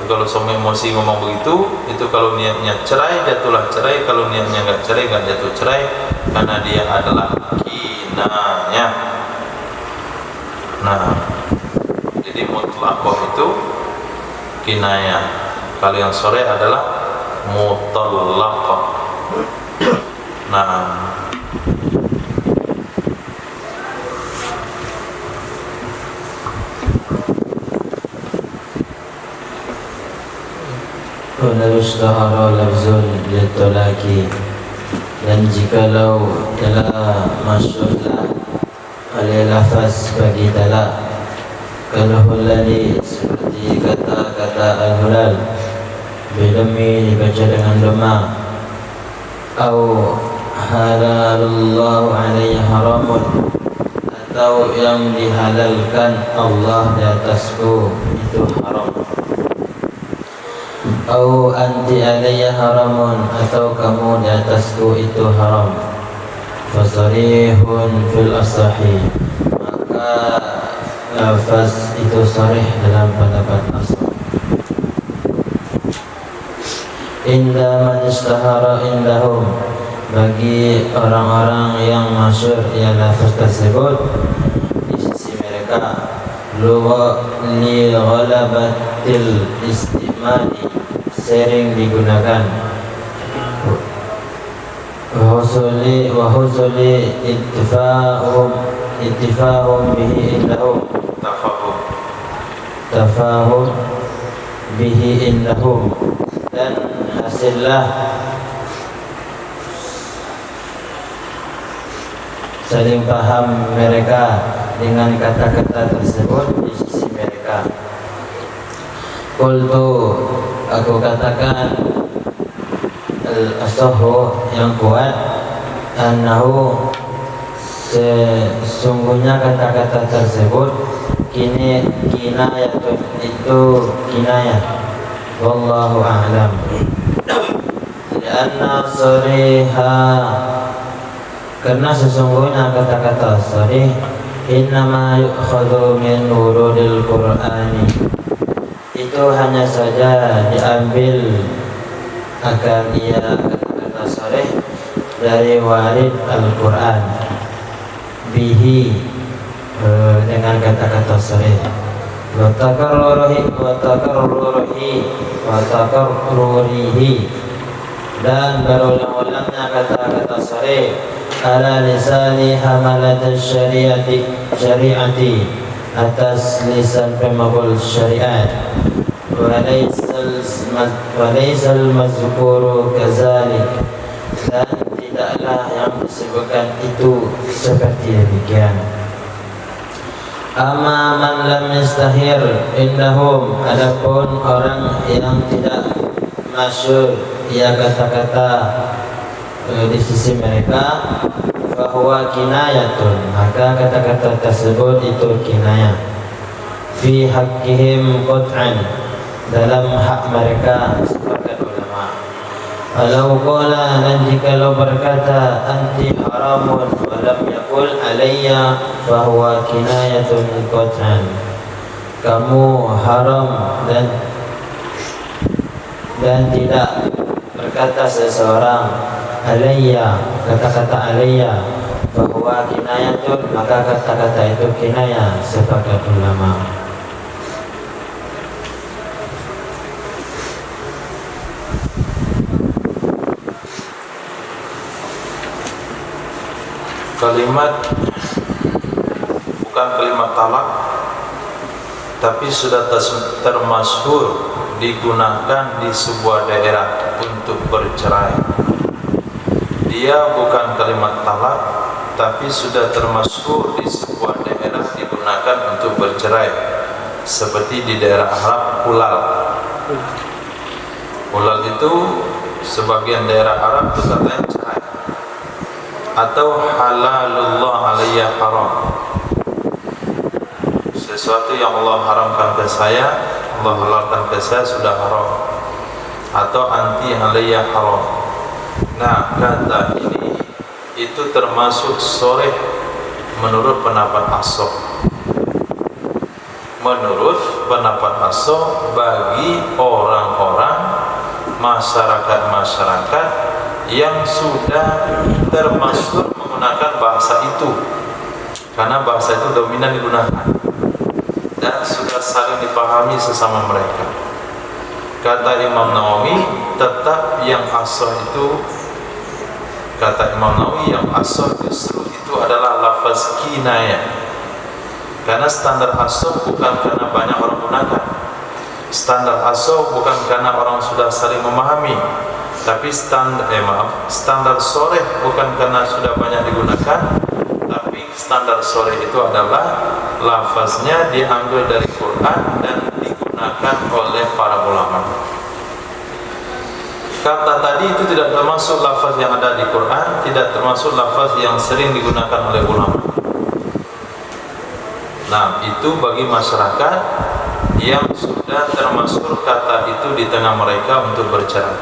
Kalau suami emosi ngomong begitu, itu kalau niatnya cerai, jatuhlah cerai. Kalau niatnya nggak cerai, nggak jatuh cerai, karena dia adalah kinayah. Nah, jadi mutlaqah itu kinayah. Kalau yang sore adalah mutallaqah. Nah, walau istahara lafzun litolaki, dan jikalau telah masyurlah oleh lafaz bagi talak, kalahulani seperti kata-kata al-hulal bidami dibaca dengan dhamma, atau halalullahu alaihi haramun, atau yang dihalalkan Allah di atasku itu haram, atau anti alayya haramun, atau kamu di atasku itu haram. Fasarihun fil asahi, maka lafaz itu sarih dalam pendapat asal. Inda man istahara indahum, bagi orang-orang yang masyhur ya lafaz tersebut di sisi mereka, li ghalabatil istimani, sering digunakan, wahusuli ittifahum bihi indahum, tafahum bihi indahum, dan hasillah saling paham mereka dengan kata-kata tersebut di sisi mereka. Qultu, aku katakan, al-asahu, yang kuat, annahu, sesungguhnya kata-kata tersebut kinayatun, itu kinayah. Wallahu a'lam. Lianna sariha, karena sesungguhnya kata-kata sarih innama yu'khadhu min wurudil Qur'ani, itu hanya saja diambil akan ia kata-kata sarih dari warid Al-Quran bihi, dengan kata-kata sarih, wa takarrurihi, dan berulang-ulangnya kata-kata sarih ala lisani hamalat syariati, atas lisan pemahul syariat, walaisal mazkuru kazalik, dan tidaklah yang disebutkan itu seperti demikian. Amma man lam yastahir indahum, adapun orang yang tidak masyhur ia kata-kata di sisi mereka, fahuwa kinayatun, maka kata-kata tersebut itu kinayah, fi haqqihim qat'an, dalam hak mereka, sepakat ulama. Walau qala, dan jikalau berkata, anti haramun walam yakul alayya, fahuwa kinayatun qat'an, kamu haram dan tidak berkata seseorang alayya, kata-kata alayya, bahwa kinayatun, maka kata-kata itu kinayah, sepakat ulama. Kalimat bukan kalimat talak, tapi sudah termasyhur digunakan di sebuah daerah untuk bercerai. Dia bukan kalimat talak, tapi sudah termasyhur di sebuah daerah digunakan untuk bercerai, seperti di daerah Arab hulal. Hulal itu sebagian daerah Arab itu katanya cerai. Atau halalullah alayya haram, sesuatu yang Allah haramkan ke saya, Allah halalkan ke saya sudah haram. Atau anti alayya haram. Nah, kata ini itu termasuk sharih menurut pendapat Ashab. Menurut pendapat Ashab, bagi orang-orang masyarakat-masyarakat yang sudah termasuk menggunakan bahasa itu, karena bahasa itu dominan digunakan dan sudah saling dipahami sesama mereka. Kata Imam Nawawi, tetap yang ashah itu, kata Imam Nawawi, yang ashah justru itu adalah lafaz kinayah. Karena standar ashah bukan karena banyak orang gunakan, standar ashah bukan karena orang sudah saling memahami, tapi standar sharih bukan karena sudah banyak digunakan, tapi standar sharih itu adalah lafaznya diambil dari Quran dan digunakan oleh para ulama. Kata tadi itu tidak termasuk lafaz yang ada di Quran, tidak termasuk lafaz yang sering digunakan oleh ulama. Nah, itu bagi masyarakat yang sudah termasuk kata itu di tengah mereka untuk bercerai.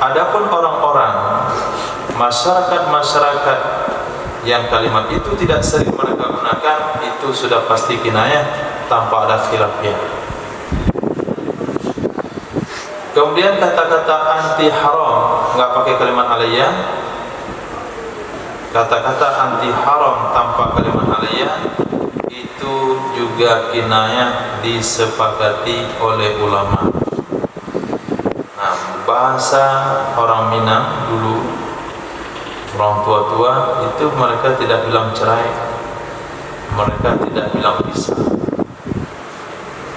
Adapun orang-orang masyarakat yang kalimat itu tidak sering mereka gunakan, itu sudah pasti kinayah tanpa ada khilafnya. Kemudian kata-kata anti haram nggak pakai kalimat alayya. Kata-kata anti haram tanpa kalimat alayya itu juga kinayah disepakati oleh ulama. Nah, bahasa orang Minang dulu, orang tua-tua itu mereka tidak bilang cerai, mereka tidak bilang pisah.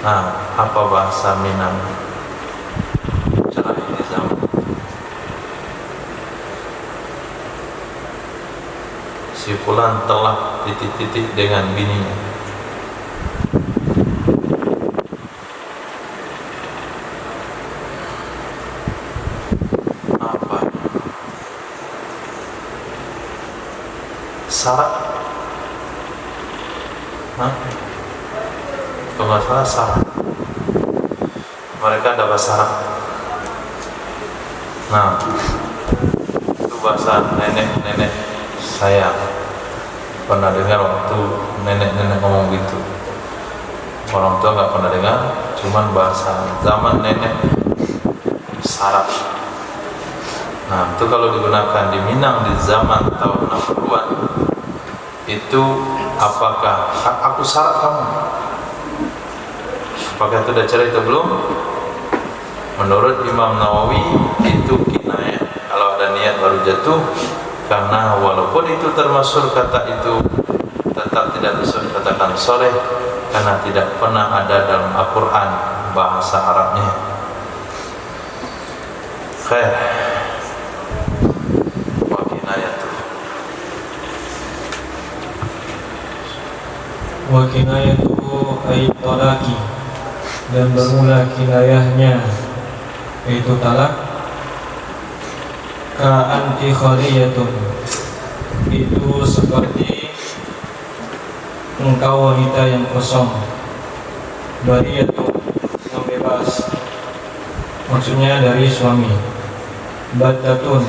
Nah, apa bahasa Minang cerai di zaman? Si fulan telah titik-titik dengan bininya. Syarat, kalau nggak salah syarat, mereka ada bahasa Arab. Nah, itu bahasa nenek-nenek saya pernah dengar waktu nenek-nenek ngomong gitu. Orang tua nggak pernah dengar, cuman bahasa zaman nenek syarat. Nah, itu kalau digunakan di Minang di zaman tahun 60-an, itu apakah aku syarat kamu? Apakah itu udah cerai atau belum? Menurut Imam Nawawi itu kinayah, kalau ada niat baru jatuh, karena walaupun itu termasuk kata itu tetap tidak bisa dikatakan sharih karena tidak pernah ada dalam Al-Quran bahasa Arabnya. Khair. Wa kinayatuhu ay talaki, dan bermula kinayahnya yaitu talak. Ka anti khariyatun, itu seperti engkau wanita yang kosong. Bariyatun, yang bebas, maksudnya dari suami. Batatun,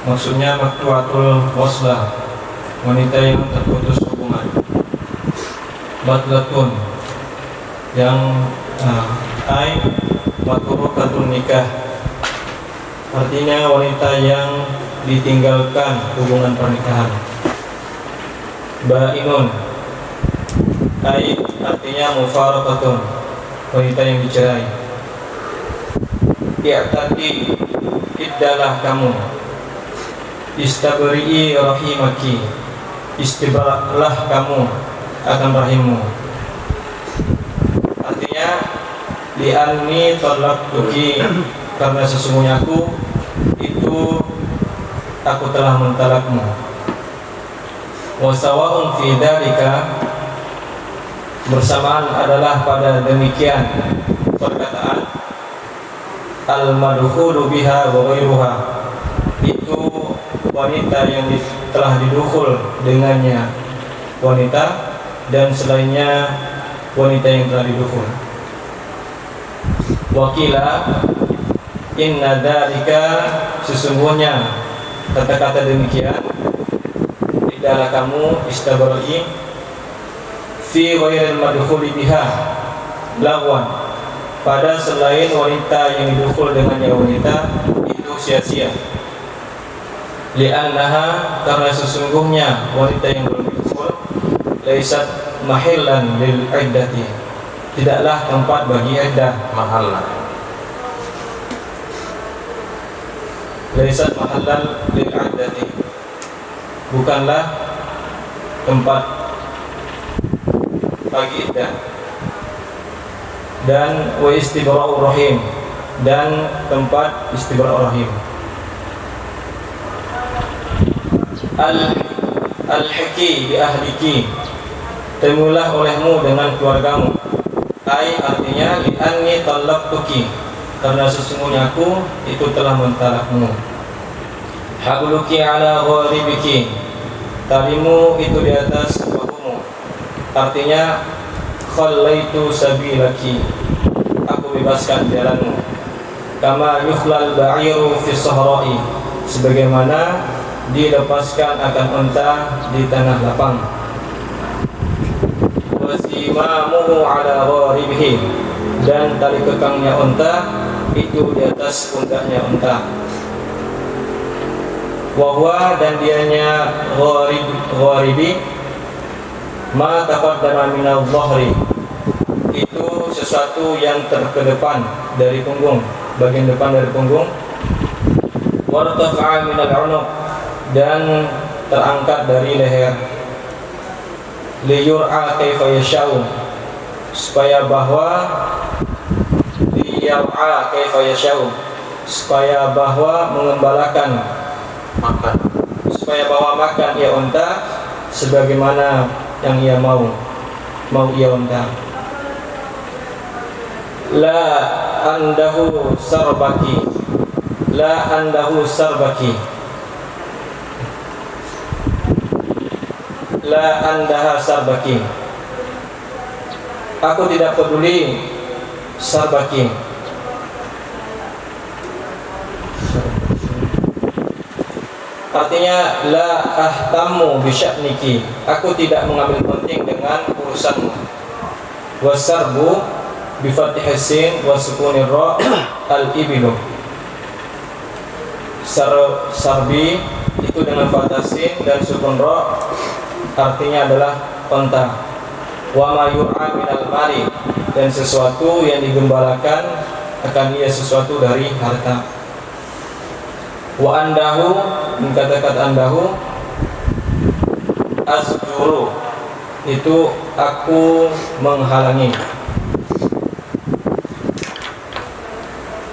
maksudnya maktuatul waslah, wanita yang terputus hubungan. Batlatun, yang ay maturukatun nikah, artinya wanita yang ditinggalkan hubungan pernikahan. Bainun, ay artinya mufaraqatun, wanita yang dicerai. I'taqi, iddalah kamu. Istabri'i rahimaki, istibraklah kamu akan rahimmu. Artinya li'anni talaqtuki, karena sesungguhnya aku telah mentalakmu. Wa sawa'un fi dzalika, bersamaan adalah pada demikian perkataan al-madkhulu biha wa ghairuha, itu wanita yang telah didukhul dengannya wanita dan selainnya wanita yang telah didukhul. Wakila inna dzalika, sesungguhnya kata-kata demikian tidaklah kamu istabra'i fi ghairil madkhuli biha lagwan, pada selain wanita yang didukhul dengannya wanita itu sia-sia. Li'annaha, karena sesungguhnya wanita yang belum didukhul laisat mahillan lil iddati, tidaklah tempat bagi iddah. Mahallah. Laisat mahallan lil iddati, bukanlah tempat bagi iddah. Dan wa istibra'ur rahim, dan tempat istibra'ur rahim. Al-hiki bi ahliki, temulah olehmu dengan keluargamu. Ai, artinya li'anni talaqtuki, karena sesungguhnya aku itu telah mentalakmu. Habluki ala gharibiki, talimu itu di atas bahumu, artinya khallaitu sabilaki, aku bebaskan jalanmu. Kama yukhlal ba'iru fi sahra'i, sebagaimana dilepaskan akan unta di tanah lapang. Wasimamuhu ala gharibihi, dan tali kekangnya unta itu di atas pundaknya unta. Wahwa, dan dianya gharibi ma taqaddama min al-dhahri, itu sesuatu yang terkedepan dari punggung, bagian depan dari punggung. Wartafa'a min al-'unuq, dan terangkat dari leher. Liyur'a kaifa yasha'u, supaya bahwa liyur'a kaifa yasha'u, supaya bahwa mengembalakan Makan. supaya bahwa makan ia unta sebagaimana yang ia mau ia unta. La andahu sarbaki, la andahu sarbaki, la andaha sarbaki, aku tidak peduli sarbaki. Artinya la ahtammu bisya'niki, aku tidak mengambil penting dengan urusanmu. Wasarbu bi fathhi sin wa sukunir ra al-ibilu, sarbi itu dengan fathah sin dan sukun ra, artinya adalah unta. Wa ma yur'a minal mali, dan sesuatu yang digembalakan akan ia sesuatu dari harta. Wa andahu, kata-kata andahu azjuru, itu aku menghalangi.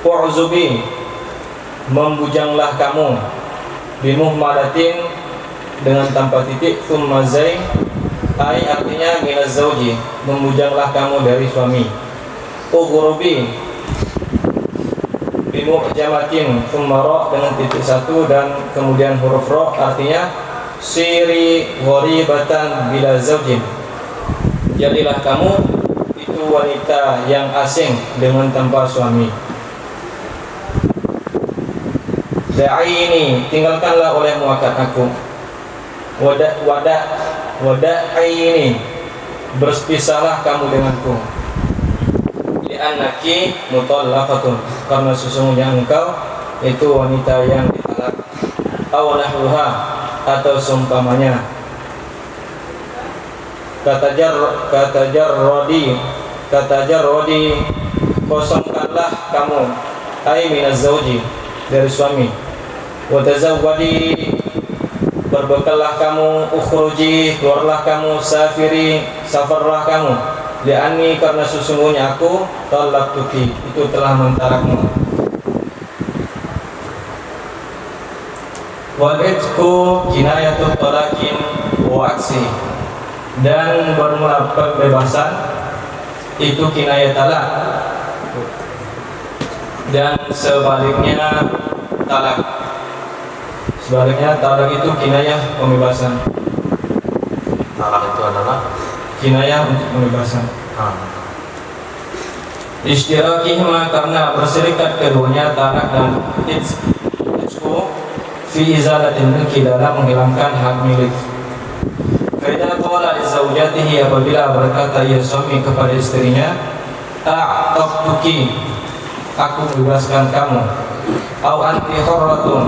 U'zubi, membujanglah kamu. Bimuhmalatin, dengan tanpa titik. Thumma zai, ai artinya minaz zauji, membujanglah kamu dari suami. Ughrubi bimu'jamatin, thumma ra, dengan titik satu dan kemudian huruf ra, artinya siri gharibatan bila zaujin, jadilah kamu itu wanita yang asing dengan tanpa suami. Da'ini, tinggalkanlah olehmu akan aku. Wada'ini, berpisahlah kamu denganku. Li'annaki mutallaqatun, karena sesungguhnya engkau itu wanita yang ditalak. Aw nahruha, atau seumpamanya. Kata jarrodi, kosongkanlah kamu, ai minaz zauji, dari suami. Wa tazawwadi, berbekallah kamu. Ukhruji, keluarlah kamu. Safiri, safarlah kamu. Li'anni, karena sesungguhnya aku talaqtuki, itu telah mentalakmu. Wal itqu kinayatu talaqin wa aksi, dan bermula pembebasan itu kinayah talak, dan sebaliknya talak. Sebaliknya talak itu kinayah pembebasan. Talak itu adalah Kinayah untuk pembebasan. Ishtirakihima karena berserikat keduanya talak dan itsku fi izalatil milki dalam menghilangkan hak milik. Faida qala li zaujatihi apabila berkata ia suami kepada istrinya, a'taqtuki, aku bebaskan kamu, au anti hurratun,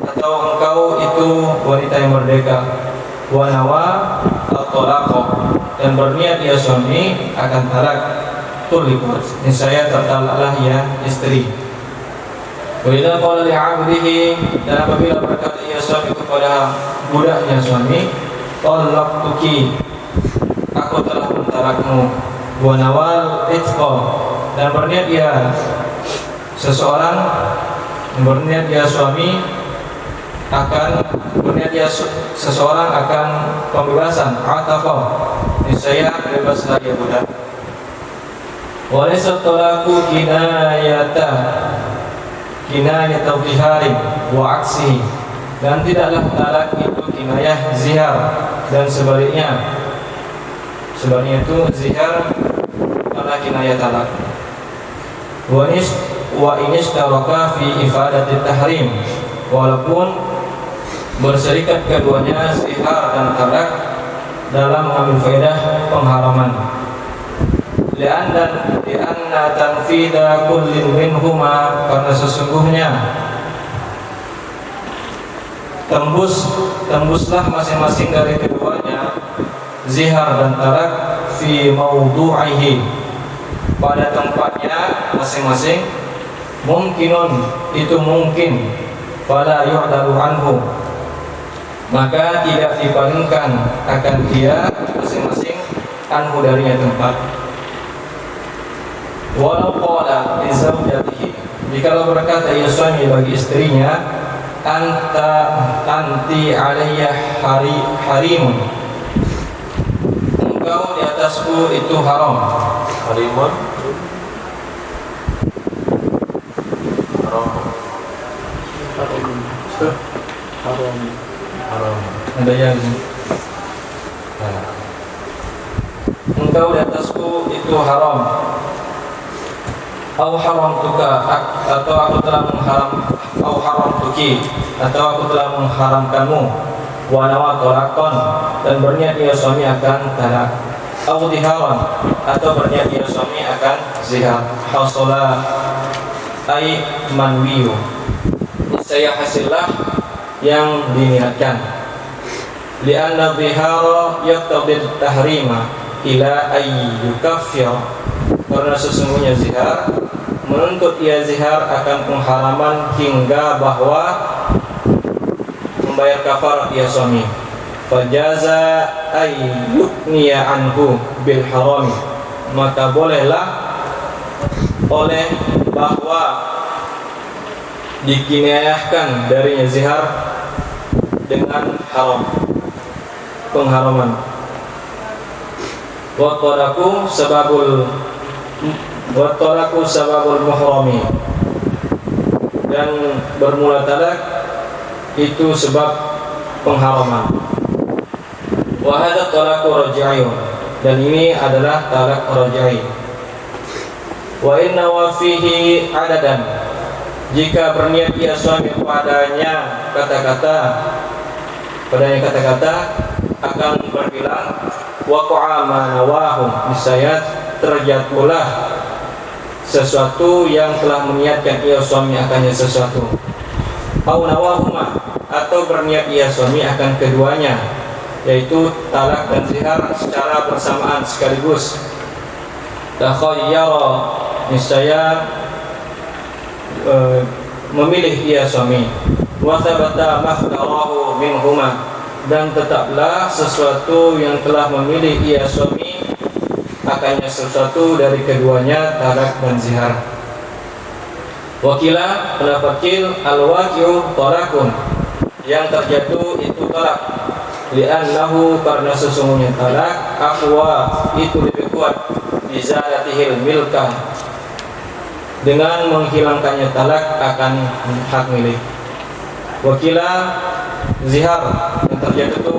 atau engkau itu wanita yang merdeka, wa nawa at-talaqa, dan berniat ia suami akan talak, tuliqat, niscaya tertalaklah ya istri. Wa idza qala li 'abdihi, dan apabila berkata ia suami kepada budaknya suami, talaqtuki, aku telah mentalakmu, wa nawal itqa, dan berniat ia seseorang, berniat ia suami akan seseorang akan pembebasan, ataqa, niscaya bebaslah ia budak. Wa laysa talaqu kinayata bihari wa aksihi, dan tidaklah talak itu kinayah zihar dan sebaliknya. Sebaliknya itu zihar adalah kinayah talak. Wa inishtaraka fi ifadati tahrim, walaupun berserikat keduanya zihar dan talak dalam mengambil faedah pengharaman. Lianna tanfida kullin minhuma, karena sesungguhnya tembuslah masing-masing dari keduanya zihar dan talak fi mawdu'ihi, pada tempatnya masing-masing, mungkinun, itu mungkin, fala yu'dalu anhu, maka tidak dipalingkan akan dia masing-masing anhu darinya tempat. Walau qala li zaujatihi, jikalau berkata ia suami bagi istrinya, anti alayya harimun, engkau di atasku itu haram. harimun haram. Ada yang engkau di atasku itu haram. Au haram tuka, atau aku telah au haram tuki, atau aku telah mengharamkanmu. Wa nawa talaqan, dan berniat ia suami akan talak. Au diharan, atau berniat ia suami akan zihar. Hasala ay manwiyu, niscaya hasillah yang diniatkan. Lianna dhihara yaqtadi tahrima ila ay yukaffir, karena sesungguhnya zihar menuntut ia zihar akan pengharaman hingga bahwa membayar kafarat ia suami. Fajaza ay yukniya anhu bil harami, maka bolehlah oleh bahwa dikinayahkan darinya zihar dengan haram, pengharaman. Wa talaqu sababul muhrami, dan bermula talak itu sebab pengharaman. Wa hadha talaqu raj'iyun, dan ini adalah talak raj'i. Wa inna wa fihi adadan, jika berniat ia suami padanya kata-kata akan berbilang, waqa'a ma nawahu, niscaya terjatuhlah sesuatu yang telah meniatkan ia suami akannya sesuatu. Au nawahuma, atau berniat ia suami akan keduanya, yaitu talak dan zihar secara bersamaan sekaligus. Takhayyara, niscaya memilih ia suami. Wa thabata mahtarahu minhuma, dan tetaplah sesuatu yang telah memilih ia suami akannya sesuatu dari keduanya, talak dan zihar. Wakila, pendapat kil, al-waqi'u talakun, yang terjatuh itu talak. li'annahu karena sesungguhnya talak aqwa itu lebih kuat bizalatihil milkah dengan menghilangkannya talak akan hak milik. Wakila zihar yang terjadi itu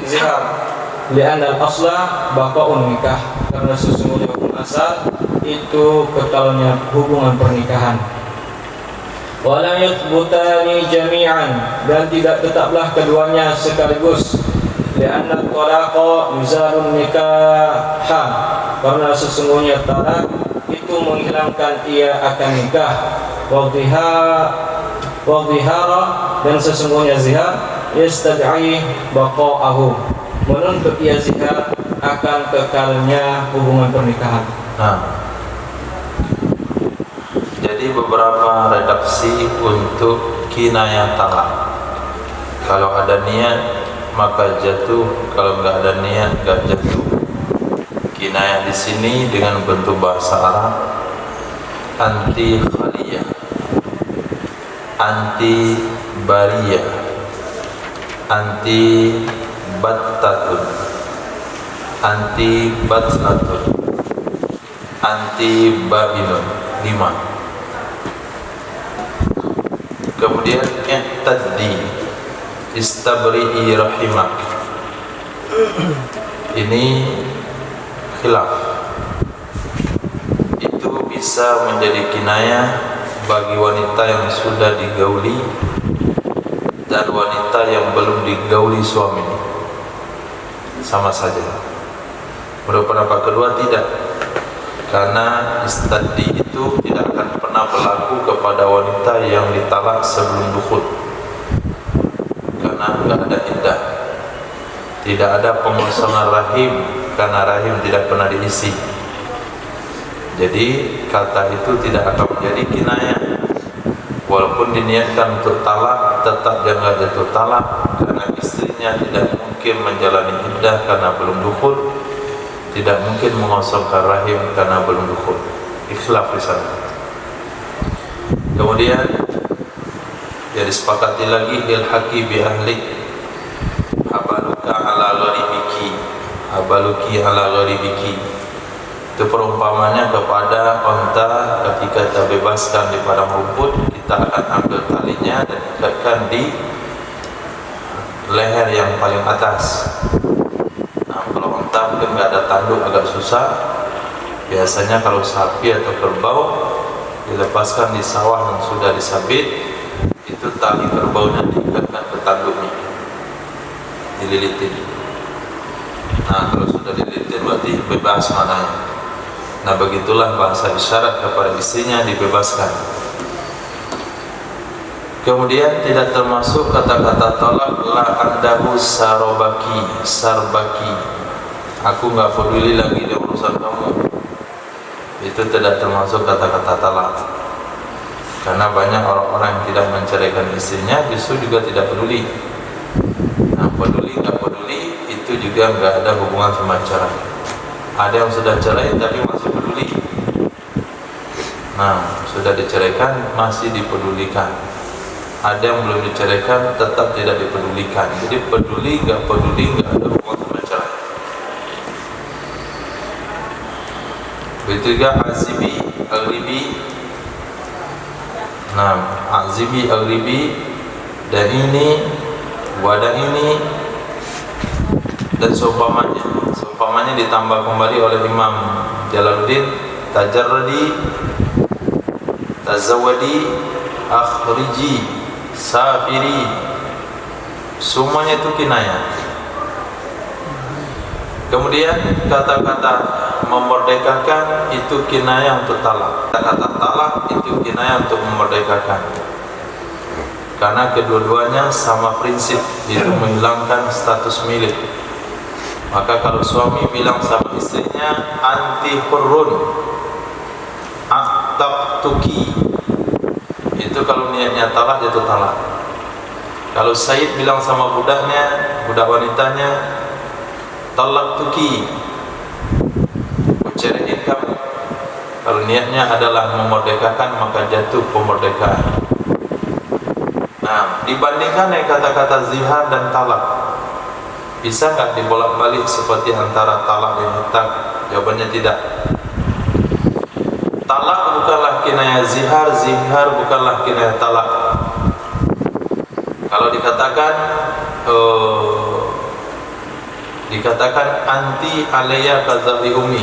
zihar li'anna al-asla baqa'un nikah karena sesungguhnya hukum asal itu kekalnya hubungan pernikahan. Wala yathbutani jami'an dan tidak tetaplah keduanya sekaligus li'anna talaqa yuzalun nikaha karena sesungguhnya talak itu menghilangkan ia akan nikah. Wa dhihara dan sesungguhnya zihar yastad'i baqa'ahu menuntut ia zihar akan kekalnya hubungan pernikahan. Nah, jadi beberapa redaksi untuk kinayah talak. Kalau ada niat maka jatuh, kalau nggak ada niat nggak jatuh. Kinayah di sini dengan bentuk bahasa Arab anti khaliyah, anti bariyah, anti battatun, anti batnatun, anti bainun, 5. Kemudian i'taddi, istabri'i rahimak. Ini khilaf. Itu bisa menjadi kinayah bagi wanita yang sudah digauli dan wanita yang belum digauli suami. Sama saja. Menurut pendapat kedua tidak, karena istaddi itu tidak akan pernah berlaku kepada wanita yang ditalak sebelum dukhul, karena tidak ada iddah, tidak ada pengosongan rahim karena rahim tidak pernah diisi. Jadi kata itu tidak akan menjadi kinayah. Walaupun diniatkan untuk talak, tetap jangan jatuh talak karena istrinya tidak mungkin menjalani iddah karena belum dukhul, tidak mungkin mengosongkan rahim karena belum dukhul. Ikhtilaf di sana. Kemudian yang disepakati lagi ilhaqi bi ahlik, abaluka ala gharibiki, abaluki ala gharibiki. Itu perumpamannya kepada onta ketika kita bebaskan di padang rumput, kita akan ambil talinya dan ikatkan di leher yang paling atas. Nah, kalau onta mungkin nggak ada tanduk, agak susah. Biasanya kalau sapi atau kerbau dilepaskan di sawah yang sudah disabit, itu tali kerbaunya diikatkan ke tanduknya, dililitin. Nah, kalau sudah dililitin berarti bebas mananya. Nah, begitulah bahasa isyarat kepada istrinya dibebaskan. Kemudian tidak termasuk kata-kata tolak la andahu sarobaki, sarbaki. Aku nggak peduli lagi dengan urusan kamu. Itu tidak termasuk kata-kata talak. Karena banyak orang-orang yang tidak menceraikan istrinya justru juga tidak peduli. Nah, peduli nggak peduli itu juga nggak ada hubungan sama cerai. Ada yang sudah cerai tapi masih peduli. Nah, sudah diceraikan masih dipedulikan. Ada yang belum diceraikan tetap tidak dipedulikan. Jadi peduli nggak ada hubungan sama cerai. Begitu juga azibi al-ribi. Nah, azibi al-ribi dan ini wadah ini dan seumpamanya ditambah kembali oleh Imam Jalaluddin, tajarradi, tazawwadi, akhriji, safiri, semuanya itu kinayah. Kemudian kata-kata memerdekakan itu kinayah untuk talak. Kata-kata talak itu kinayah untuk memerdekakan. Karena kedua-duanya sama prinsip, itu menghilangkan status milik. Maka kalau suami bilang sama istrinya anti hurrun ataqtuki, itu kalau niatnya talak jatuh talak. Kalau Said bilang sama budaknya, budak wanitanya, talaqtuki, ceraiin kamu, kalau niatnya adalah memerdekakan maka jatuh pemerdekaan. Nah, dibandingkan dengan kata-kata zihar dan talak, Bisa nggak dibolak-balik seperti antara talak dan hitaq? Jawabannya tidak. Talak bukanlah kinayah zihar, zihar bukanlah kinayah talak. Kalau dikatakan anti alayya kazahri ummi,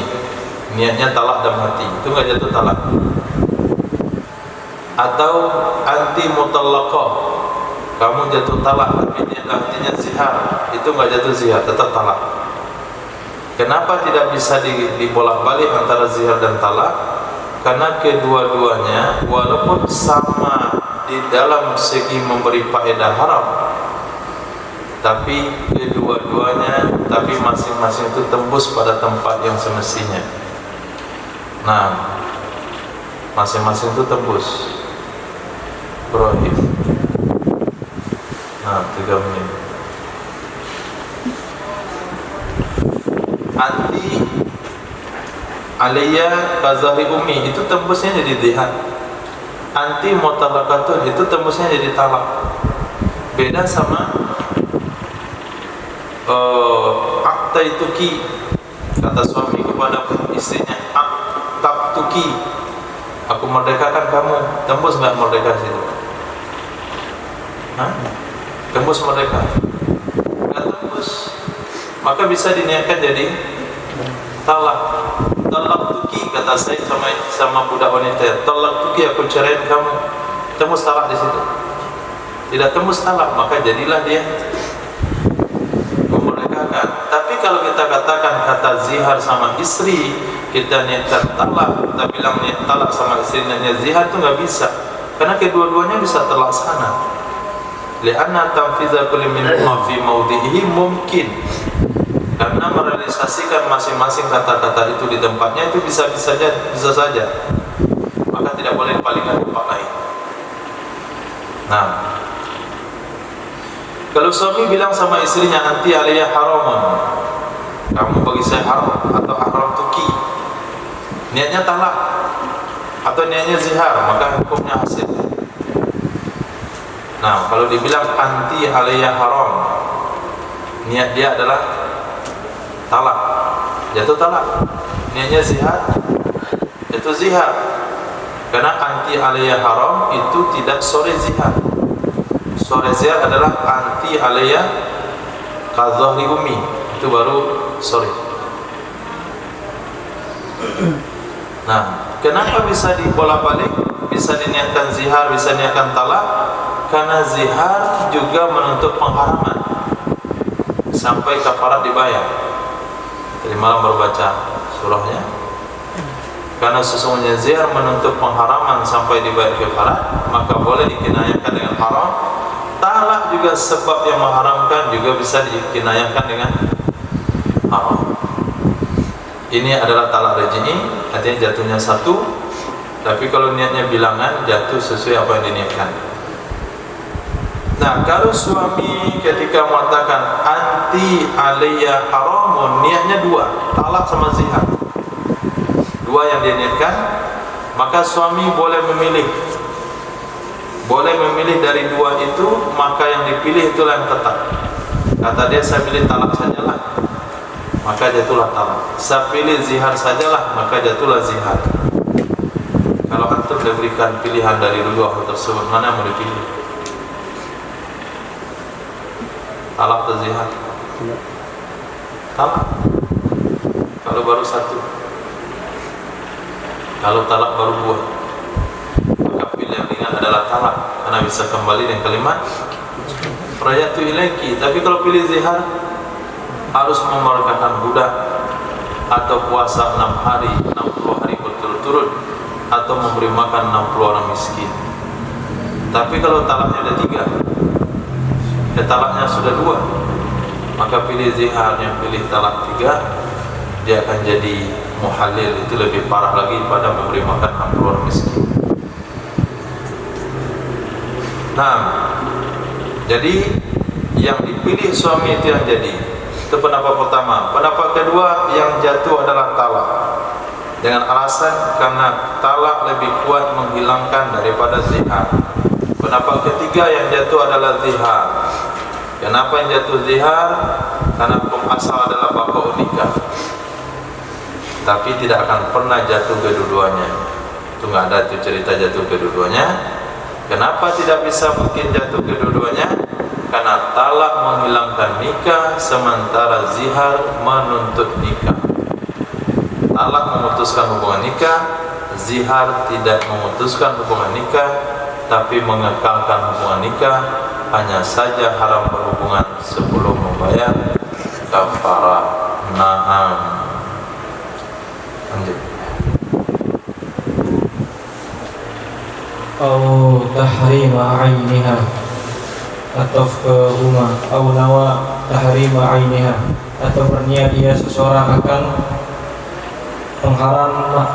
niatnya talak dalam hati, itu nggak jatuh talak. Atau anti mutallaqah, kamu jatuh talak tapi niat artinya zihar, itu nggak jatuh zihar, tetap talak. Kenapa tidak bisa dibolak-balik antara zihar dan talak? Karena kedua-duanya walaupun sama di dalam segi memberi faedah haram, tapi kedua-duanya, tapi masing-masing itu tembus pada tempat yang semestinya. Nah, masing-masing itu tembus. Ibrahim. Nah, 3 menit. Anti alayya kazahri ummi, itu tembusnya jadi zihar. Anti mutalaqatun, itu tembusnya jadi talak. Beda sama aqtaituki, kata suami kepada istrinya, aqtabtuki, aku merdekakan kamu. Tembus enggak merdeka situ? Hah? Tembus merdeka? Enggak tembus. Maka bisa diniatkan jadi talak. Talaqtuki, kata saya sama budak wanita, talaqtuki, aku ceraiin kamu. Tembus talak di situ? Tidak tembus talak, maka jadilah dia memerdekakan. Tapi kalau kita katakan kata zihar sama istri, kita niatkan talak, kita bilang niat talak sama istri niatnya zihar, itu nggak bisa, karena kedua-duanya bisa terlaksana. Li'anna tanfiza kulli minhuma fi mawdi'ihi mungkin, karena merealisasikan masing-masing kata-kata itu di tempatnya itu bisa saja, maka tidak boleh dipalingkan tempat lain. Nah, kalau suami bilang sama istrinya anti alayya haramun, kamu bagi saya haram, atau haram tuki, niatnya talak atau niatnya zihar, maka hukumnya hasil. Nah, kalau dibilang anti alayya haram, niat dia adalah talak, jatuh talak. Niatnya zihar, jatuh zihar. Karena anti alayya haram itu tidak sore zihar. Sore zihar adalah anti alayya kazahri ummi, itu baru sore. Nah, kenapa bisa dibolak-balik? Bisa diniatkan zihar, bisa diniatkan talak? Karena zihar juga menuntut pengharaman sampai kafarat dibayar. Tadi malam baru baca surahnya. Karena sesungguhnya zihar menuntut pengharaman sampai dibayar kafarat, maka boleh dikinayakan dengan haram. Talak juga sebab yang mengharamkan juga bisa dikinayakan dengan haram. Ini adalah talak raj'i, artinya jatuhnya satu. Tapi kalau niatnya bilangan, jatuh sesuai apa yang diniatkan. Nah, kalau suami ketika mengatakan anti alayya haramun, niatnya dua, talak sama zihar, dua yang dia niatkan, maka suami boleh memilih dari dua itu, maka yang dipilih itulah yang tetap. Kata dia, saya pilih talak sajalah, maka jatuhlah talak. Saya pilih zihar sajalah, maka jatuhlah zihar. Kalau antum diberikan pilihan dari dua hal tersebut, mana yang mau dipilih? Talak atau zihar? Talak. Kalau baru satu. Kalau talak baru dua, maka pilihan ringan adalah talak, karena bisa kembali dengan kalimat raja'tu ilaiki. Tapi kalau pilih zihar, harus memerdekakan budak, atau puasa 6 hari, 60 hari berturut-turut, atau memberi makan 60 orang miskin. Tapi kalau talaknya ada 3, talaknya sudah 2, maka pilih ziharnya, pilih talak 3, dia akan jadi muhalil. Itu lebih parah lagi pada memberi makan 60 orang miskin. Nah, jadi yang dipilih suami itu yang jadi. Itu pendapat pertama. Pendapat kedua, yang jatuh adalah talak, dengan alasan karena talak lebih kuat menghilangkan daripada zihar. Pendapat ketiga, yang jatuh adalah zihar. Kenapa yang jatuh zihar? Karena hukum asal adalah bapak nikah, tapi tidak akan pernah jatuh kedua-duanya. Itu nggak ada itu cerita jatuh kedua-duanya. Kenapa tidak bisa mungkin jatuh kedua-duanya? Karena talak menghilangkan nikah, sementara zihar menuntut nikah. Talak memutuskan hubungan nikah, zihar tidak memutuskan hubungan nikah, tapi mengekalkan hubungan nikah. Hanya saja haram berhubungan sebelum membayar kafarah. Naam. Lanjut. Au tahrima ainiha, atau kehuma au nawa tahrima ainiha, atau berniat dia seseorang akan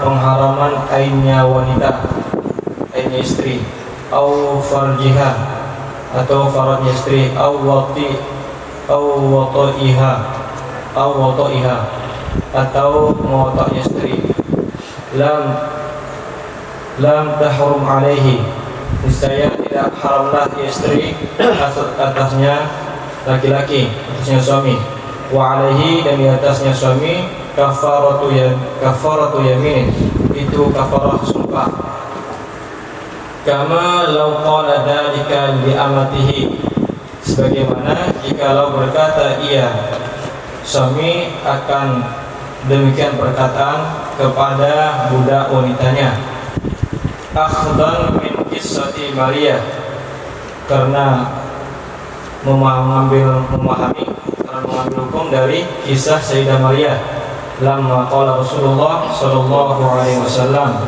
pengharaman ainnya wanita, ainnya istri, au farjiha, atau faradnya istri, au wato'iha, atau mewata'nya istri. Lam tahrum alaihi, niscaya tidak haramlah istri atasnya laki-laki, atasnya suami. Wa alaihi, dan di atasnya suami kafaratu yamin, itu kafarah sumpah. Kama law qala dzalika li amatihi, sebagaimana jikalau berkata ia suami akan demikian perkataan kepada budak wanitanya. Akhdan min qissati Maria, karena memahami hukum dari kisah Sayyidah Maria. Lamma qala Rasulullah sallallahu alaihi wasallam,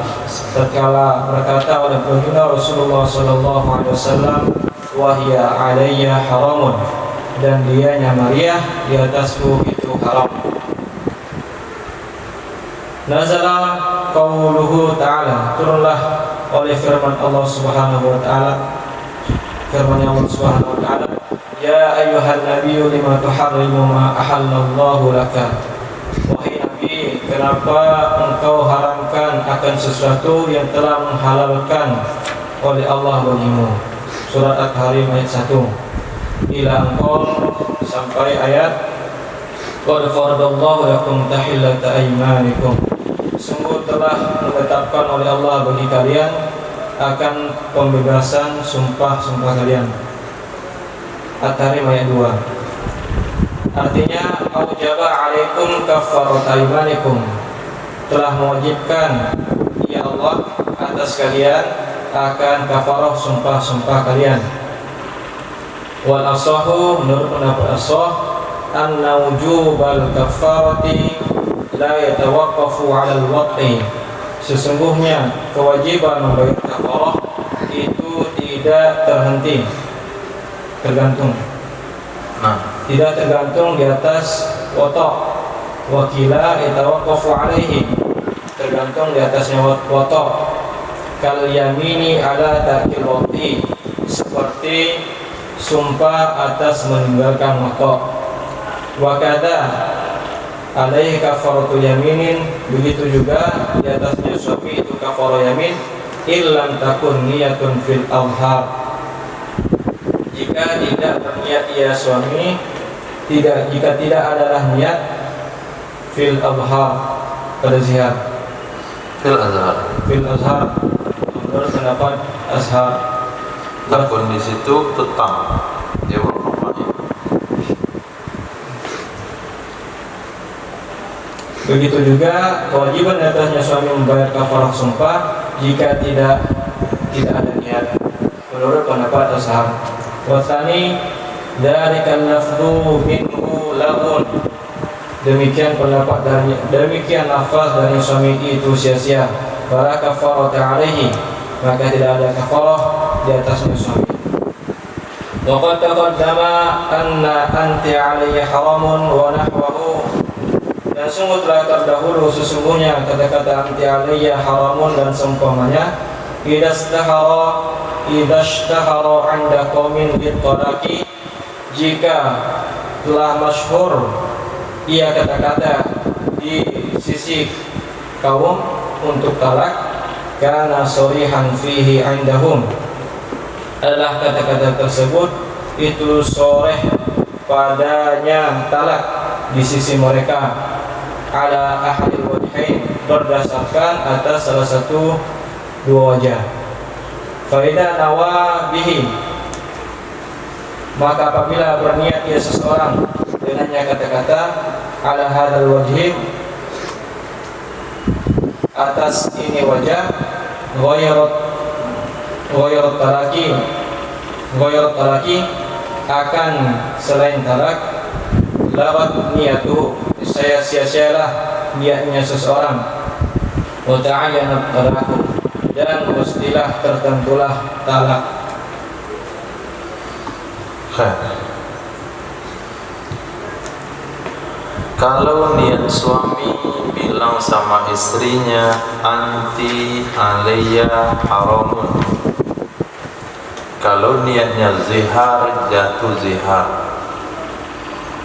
tatkala berkata oleh baginda Rasulullah sallallahu alaihi wasallam, wa hiya alayya haramun, dan dianya Maria di atasku itu haram. Nazala qauluhu ta'ala, turunlah oleh firman Allah Subhanahu wa taala, firman Allah Subhanahu wa taala, ya ayyuhan nabiyyu lima tuharrimu ma ahallallahu laka. Wahai Nabi, kenapa engkau haramkan akan sesuatu yang telah menghalalkan oleh Allah bagimu? Surat At-Tahrim ayat 1 ila Anqam, sampai ayat qad faradallahu lakum tahillata aymanikum, sungguh telah menetapkan oleh Allah bagi kalian akan pembebasan sumpah-sumpah kalian. At-Tahrim ayat 2. Artinya aujaba alaikum kafarat aymanikum, telah mewajibkan ya Allah atas kalian akan kafarah sumpah-sumpah kalian. Wal asahu, menurut pendapat asah, anna wujubal kafarati la yatawaqqafu 'ala al-waqti, sesungguhnya kewajiban membayar kafarah itu tidak terhenti, tergantung. Tidak tergantung di atas watak. Wakila yatawaqqafu alaihi, tergantung di atasnya watak. Kal yamini ala ta'kil waqti, seperti sumpah atas meninggalkan watak. Wa kadza alaihi kafaratu yaminin, begitu juga di atasnya suami itu kafarah yamin, illam takun niyatun fil awhar, jika tidak berniat ia suami, jika tidak adalah niat fil abhar, pada zihar, Fil azhar. Menurut pendapat azhar, Takun di situ tetang. Dia bermakna. begitu juga kewajiban atasnya suami membayar kafarah sumpah jika tidak ada niat, menurut pendapat azhar. Wasani dzalikan lafdhu minhu lagun, demikian pendapat dari demikian lafaz dari suami itu sia-sia. Fala kafarata alaihi, maka tidak ada kafarah di atasnya suami. Wa qad taqaddama anna anti alayya haramun wa nahwahu, dan sungguh telah terdahulu sesungguhnya kata-kata anti alayya haramun dan seumpamanya. Idza ishtahara 'inda qaumin bit-talaqi, jika telah masyhur ia kata-kata di sisi kaum untuk talak, kana sharihan fihi 'indahum, adalah kata-kata tersebut itu sharih padanya talak di sisi mereka ala ahadil wajhain, berdasarkan atas salah satu dua wajah. Faida nawa bihi, maka apabila berniat dia seseorang dengannya kata-kata ala hadal wajhi, atas ini wajah, ghayrat talaki akan selain talak, lawat niyatuhu, saya sia-sialah niatnya seseorang, wa ta'ayyana talaku, dan mestilah tertentulah talak. Kalau niat suami bilang sama istrinya anti alayya haramun, kalau niatnya zihar jatuh zihar,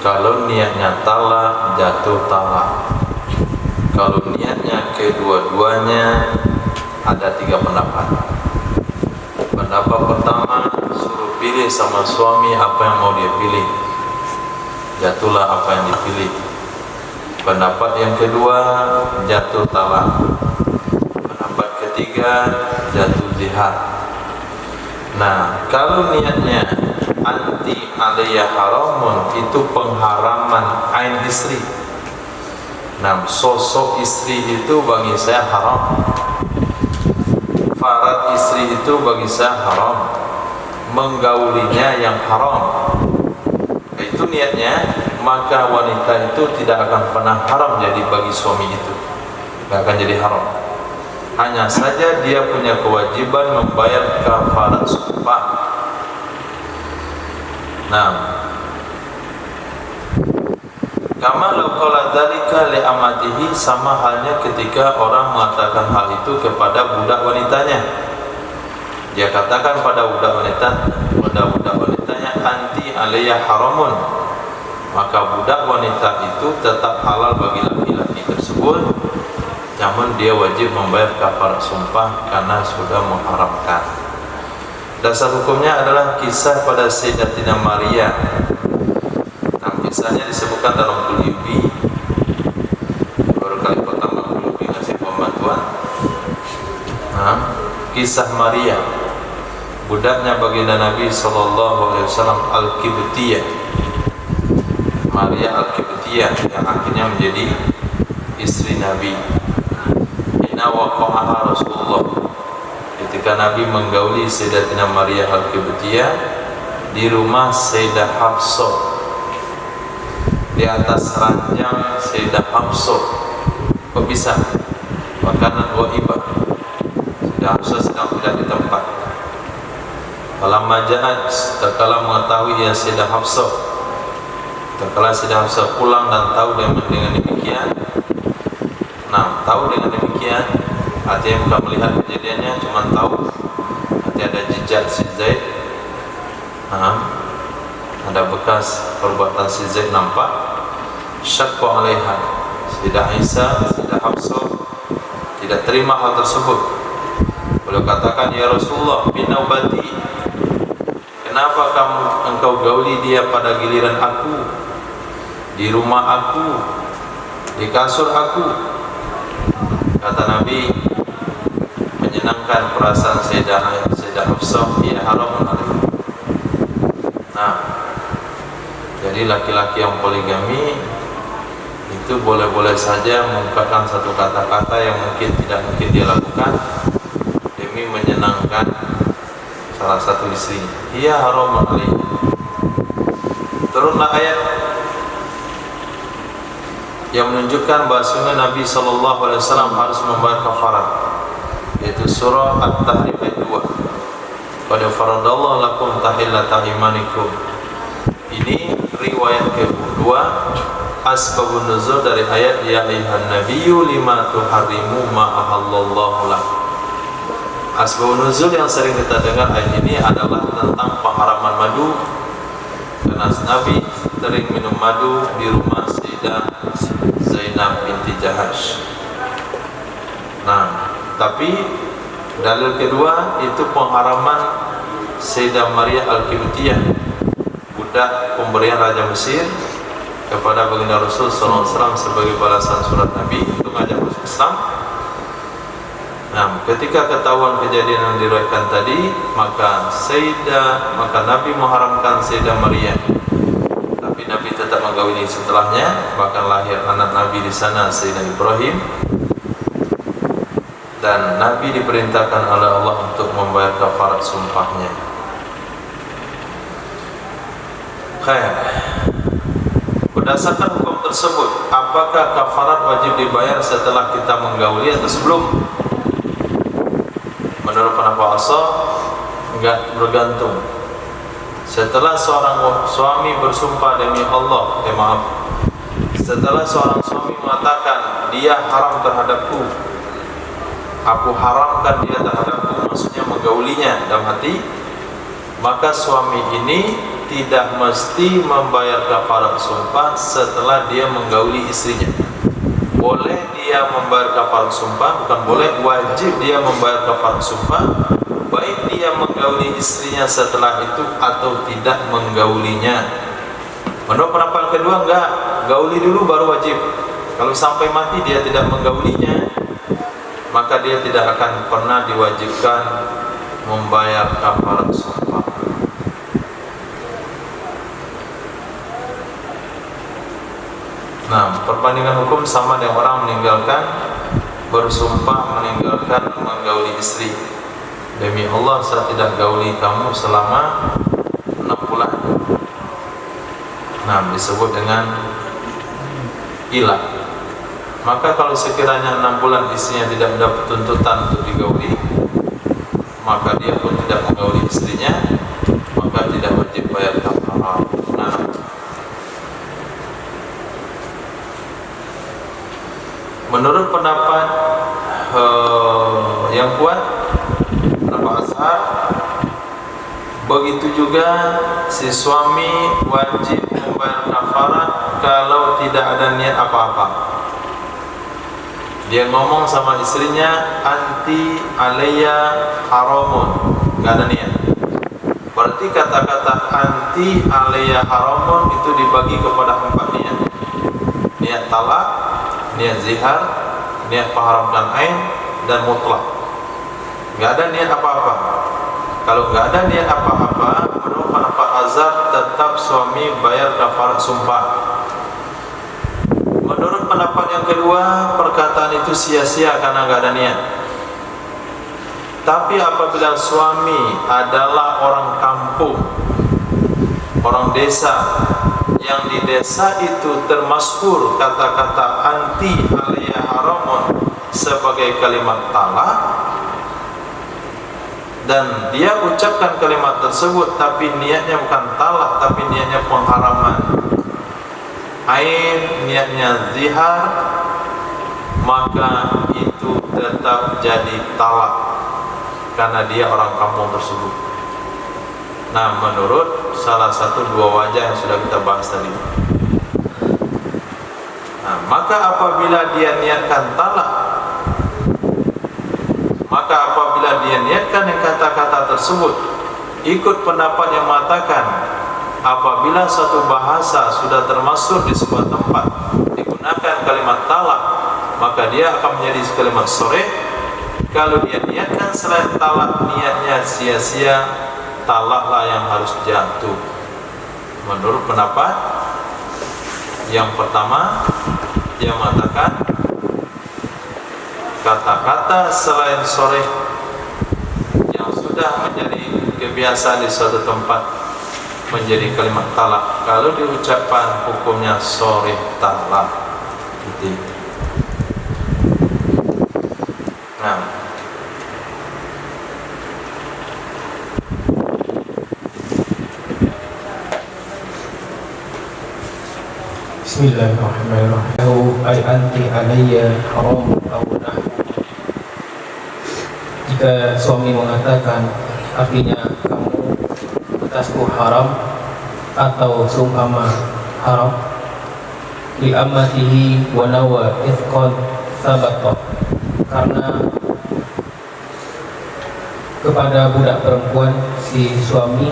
kalau niatnya talak jatuh talak. Kalau niatnya kedua-duanya ada 3 pendapat. Pendapat pertama, suruh pilih sama suami apa yang mau dia pilih, jatuhlah apa yang dipilih. Pendapat yang kedua, jatuh talak. Pendapat ketiga, jatuh zihar. Nah, kalau niatnya anti alayya haramun, itu pengharaman ain istri. Nah, sosok istri itu bagi saya haram, farad istri itu bagi saya haram, menggaulinya yang haram, itu niatnya, maka wanita itu tidak akan pernah haram jadi bagi suami itu, tidak akan jadi haram. Hanya saja dia punya kewajiban membayar kafarat sumpah. Nah, kama law qala dzalika li amatihi, sama halnya ketika orang mengatakan hal itu kepada budak wanitanya. Dia katakan pada budak wanitanya anti alayya haramun, maka budak wanita itu tetap halal bagi laki-laki tersebut, namun dia wajib membayar kafarat sumpah karena sudah mengharamkan. Dasar hukumnya adalah kisah pada Sayyidatina Maria. Nah, kisahnya disebutkan dalam Qulubi. Baru kali pertama Qulubi ngasih pembantuan. Nah, kisah Maria, budaknya baginda Nabi SAW, Al-Qibtiyah, Maria Al-Qibtiyah, yang akhirnya menjadi istri Nabi. Inna waqa'aha Rasulullah, ketika Nabi menggauli Sayyidatina Maria Al-Qibtiyah di rumah Sayyidah Hafsah, di atas ranjang Sayyidah Hafsah. Kok bisa? Makanan waibah, Sayyidah Hafsah sedang tidak di tempat. Falamma ja'at, tatkala mengetahui ya Sayyidah Hafsah, tatkala Sayyidah Hafsah pulang dan tahu dengan demikian. Nah, tahu dengan demikian, artinya bukan melihat kejadiannya, cuma tahu nanti ada jejak si Zaid. Nah, ada bekas perbuatan si Zaid nampak. Syaqqa alaiha, Sayyidah Aisyah, Sayyidah Hafsah tidak terima hal tersebut. Beliau katakan, ya Rasulullah, binaubati, kenapa engkau gauli dia pada giliran aku, di rumah aku, di kasur aku? Kata Nabi, menyenangkan perasaan Sayyidah Hafsah, ia haram alaihi. Nah, jadi laki-laki yang poligami itu boleh-boleh saja mengungkapkan satu kata-kata yang tidak mungkin dia lakukan demi menyenangkan salah satu istrinya. Ia haram alaihi. Turunlah ayat yang menunjukkan bahwasanya Nabi SAW harus membayar kafarat, yaitu surah At-Tahrim ayat 2. Qad faradallahu lakum tahillata imanikum. Ini riwayat kedua, asbabun nuzul dari ayat ya ayyuhan nabiyyu lima tuharrimu ma ahallallahu lak. Asbabun nuzul yang sering kita dengar ayat ini adalah tentang pengharaman madu, karena Nabi sering minum madu di rumah Sayyidah Zainab binti Jahash. Nah, tapi dalil kedua itu pengharaman Sayyidah Maria Al-Qibtiyah, budak pemberian Raja Mesir kepada baginda Rasul SAW sebagai balasan surat Nabi untuk mengajak masuk Islam. Nah, ketika ketahuan kejadian yang diriwayatkan tadi, maka Nabi mengharamkan Sayyidah Maryam. Tapi Nabi tetap menggauli setelahnya, bahkan lahir anak Nabi di sana, Sayyidina Ibrahim. Dan Nabi diperintahkan oleh Allah untuk membayar kafarat sumpahnya. Khair. Berdasarkan hukum tersebut, apakah kafarat wajib dibayar setelah kita menggauli atau sebelum? Menurut pendapat asal, enggak, bergantung. Setelah seorang suami bersumpah demi Allah, setelah seorang suami mengatakan dia haram terhadapku, aku haramkan dia terhadapku, maksudnya menggaulinya dalam hati, maka suami ini tidak mesti membayar kafarat sumpah setelah dia menggauli istrinya. Boleh dia membayar kafarat sumpah, bukan boleh, wajib dia membayar kafarat sumpah, baik dia menggauli istrinya setelah itu atau tidak menggaulinya. Menurut pendapat kedua, enggak, gauli dulu baru wajib. Kalau sampai mati dia tidak menggaulinya, maka dia tidak akan pernah diwajibkan membayar kafarat sumpah. Nah, perbandingan hukum sama dengan orang meninggalkan bersumpah meninggalkan menggauli istri. Demi Allah, saya tidak gauli kamu selama 6 bulan. Nah, disebut dengan ilah. Maka kalau sekiranya 6 bulan istrinya tidak mendapat tuntutan untuk digauli, maka dia pun tidak menggauli istrinya, maka tidak wajib bayar kafarat. Nah, menurut pendapat yang kuat, pendapat Azhar, begitu juga si suami wajib membayar kafarat kalau tidak ada niat apa-apa. Dia ngomong sama istrinya, anti alayya haramun, nggak ada niat. Berarti kata-kata anti alayya haramun itu dibagi kepada 4 niat. Niat talak, niat zihar, niat mengharamkan ain, dan mutlak. Nggak ada niat apa-apa. Kalau nggak ada niat apa-apa, menurut pendapat Azhar tetap suami bayar kafarat sumpah. Menurut pendapat yang kedua, perkataan itu sia-sia karena nggak ada niat. Tapi apabila suami adalah orang kampung, orang desa, yang di desa itu termasyhur kata-kata anti alayya haramun sebagai kalimat talak, dan dia ucapkan kalimat tersebut tapi niatnya bukan talak, tapi niatnya pengharaman ain, niatnya zihar, maka itu tetap jadi talak karena dia orang kampung tersebut. Nah, menurut salah satu 2 wajah yang sudah kita bahas tadi. Nah, maka apabila dia niatkan talak, maka apabila dia niatkan yang kata-kata tersebut, ikut pendapat yang mengatakan apabila satu bahasa sudah termasuk di sebuah tempat digunakan kalimat talak, maka dia akan menjadi kalimat sharih. Kalau dia niatkan selain talak, niatnya sia-sia, talaklah yang harus jatuh. Menurut pendapat yang pertama, dia mengatakan kata-kata selain sharih yang sudah menjadi kebiasaan di suatu tempat menjadi kalimat talak, kalau diucapkan hukumnya sharih talak. Gitu. Nah, Bismillahirrahmanirrahim. Ay anti alayya haram atau nah. Jika suami mengatakan, artinya kamu atasku haram atau seumpama haram, li amatihi wa nawa ithqal sabata, karena kepada budak perempuan si suami,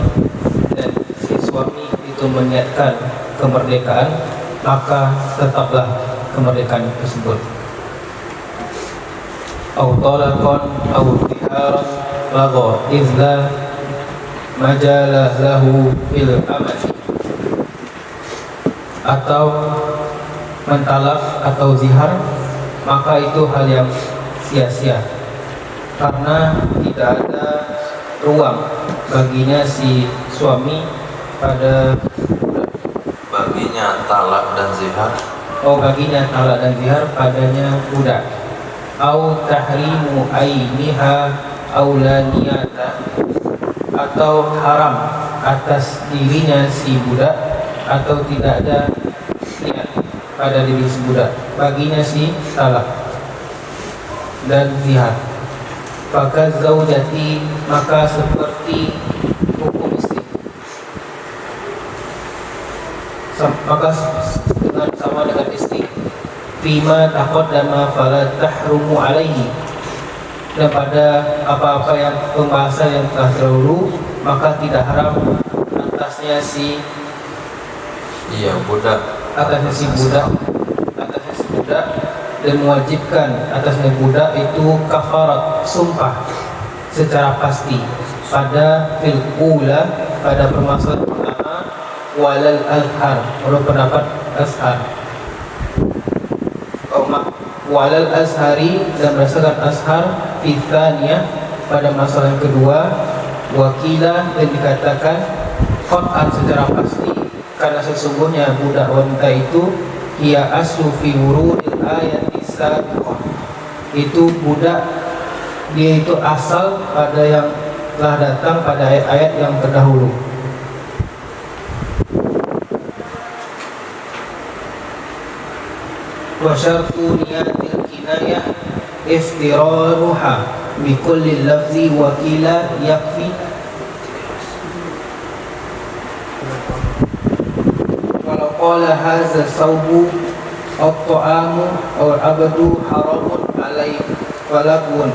dan si suami itu meniatkan kemerdekaan, maka tetaplah kemerdekaan tersebut. Au talaqan au tiharan lagha izla majalah lahu fil amati, atau mentalak atau zihar, maka itu hal yang sia-sia karena tidak ada ruang baginya si suami pada baginya talak dan zihar. baginya talak dan zihar padanya budak. Au tahrimu ainiha au la niyata, atau haram atas dirinya si budak atau tidak ada niat pada diri si budak, baginya si talak dan zihar. Maka zaujati, maka seperti hukum istri, maka sama dengan istri. Fima taqaddama fala tahrumu alaihi, dan pada apa-apa yang pembahasan yang telah terdahulu maka tidak haram atasnya si budak dan mewajibkan atasnya budak itu kafarat, sumpah secara pasti pada fil ula, pada permasalahan pertama, walal azhar, menurut pendapat azhar, walal azhari, dan berdasarkan azhar fithaniyah, pada masalah yang kedua, wakilah, dan dikatakan qat'an secara pasti, karena sesungguhnya budak wanita itu ia aslu fi wurudil ayati sabiqah, itu budak dia itu asal pada yang telah datang pada ayat-ayat yang terdahulu. Wa syartu niyatil kinayah iftiraruha bi kulli lafzi wa qila yakfi. Walau qala hadza sawbu at-ta'amu aw abdu haramun alai falabun,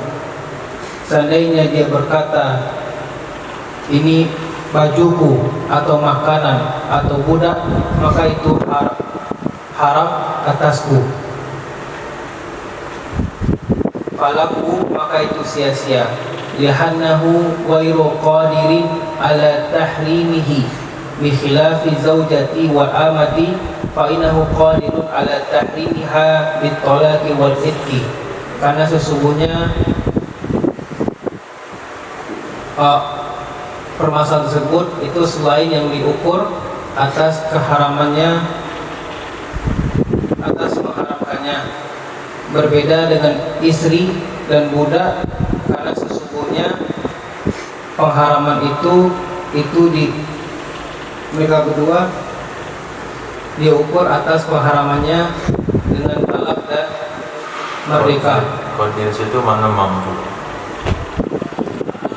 seandainya dia berkata ini bajuku atau makanan atau budak, maka itu haram atasku. Falaku, maka itu sia-sia. Lihannahu ghairu qadirin ala tahrimihi bi khilafi zaujati wa amati, fa innahu qadirun ala tahrimiha bit talaqi wal itqi, karena sesungguhnya permasalahan tersebut itu selain yang diukur atas keharamannya, atas mengharamkannya, berbeda dengan istri dan budak, karena sesungguhnya pengharaman itu di mereka berdua diukur atas pengharamannya dengan talak dan merdeka. Qadir itu mana mampu.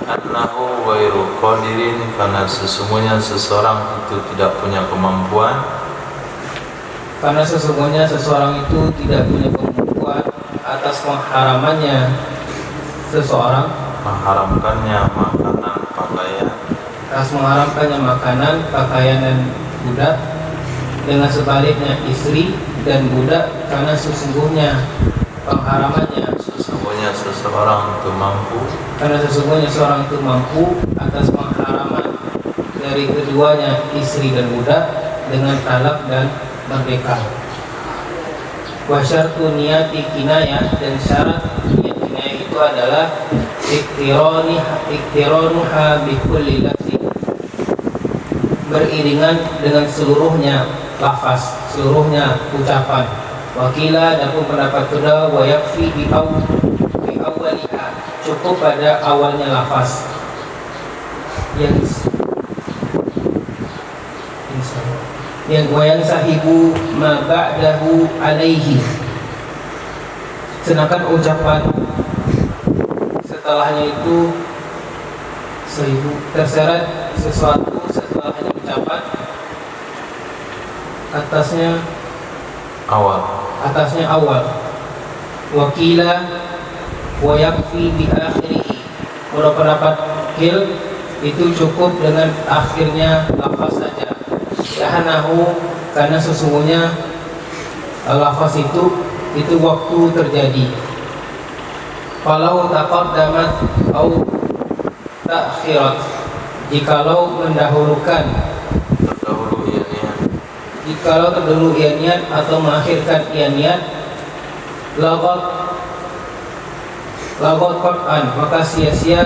Annahu ghairu qadirin, karena sesungguhnya seseorang itu tidak punya kemampuan. Karena sesungguhnya seseorang itu tidak punya kemampuan atas pengharamannya seseorang, Mengharamkannya makanan, pakaian. atas mengharamkannya makanan, pakaian dan budak. Dengan sebaliknya istri dan budak, karena sesungguhnya pengharamannya, Sesungguhnya seseorang itu mampu. karena sesungguhnya seorang itu mampu atas pengharaman dari keduanya, istri dan budak, dengan talak dan merdeka. Wa syartu niyati kinayah, dan syarat niat kinayah itu adalah iktiranuha bi kulli lafzi, beriringan dengan seluruhnya lafaz, seluruhnya ucapan. Wakila, dan pun pendapat kedua, wa yakfi bi awwaliha, cukup pada awalnya lafaz yang goyang sahibu ma ba'dahu alaihi, sedangkan ucapan setelahnya itu terseret sesuatu setelahnya ucapan, atasnya awal. Wakila wa yakfi bi akhirihi, menurut pendapat kil itu cukup dengan akhirnya lafaz saja. li'annahu, karena sesungguhnya lafaz itu waktu terjadi. Kalau taqaddamat au ta'khirat, jikalau mendahulukan, jikalau terdahulu ia niat atau mengakhirkan ia niat, lagot qat'an, maka sia-sia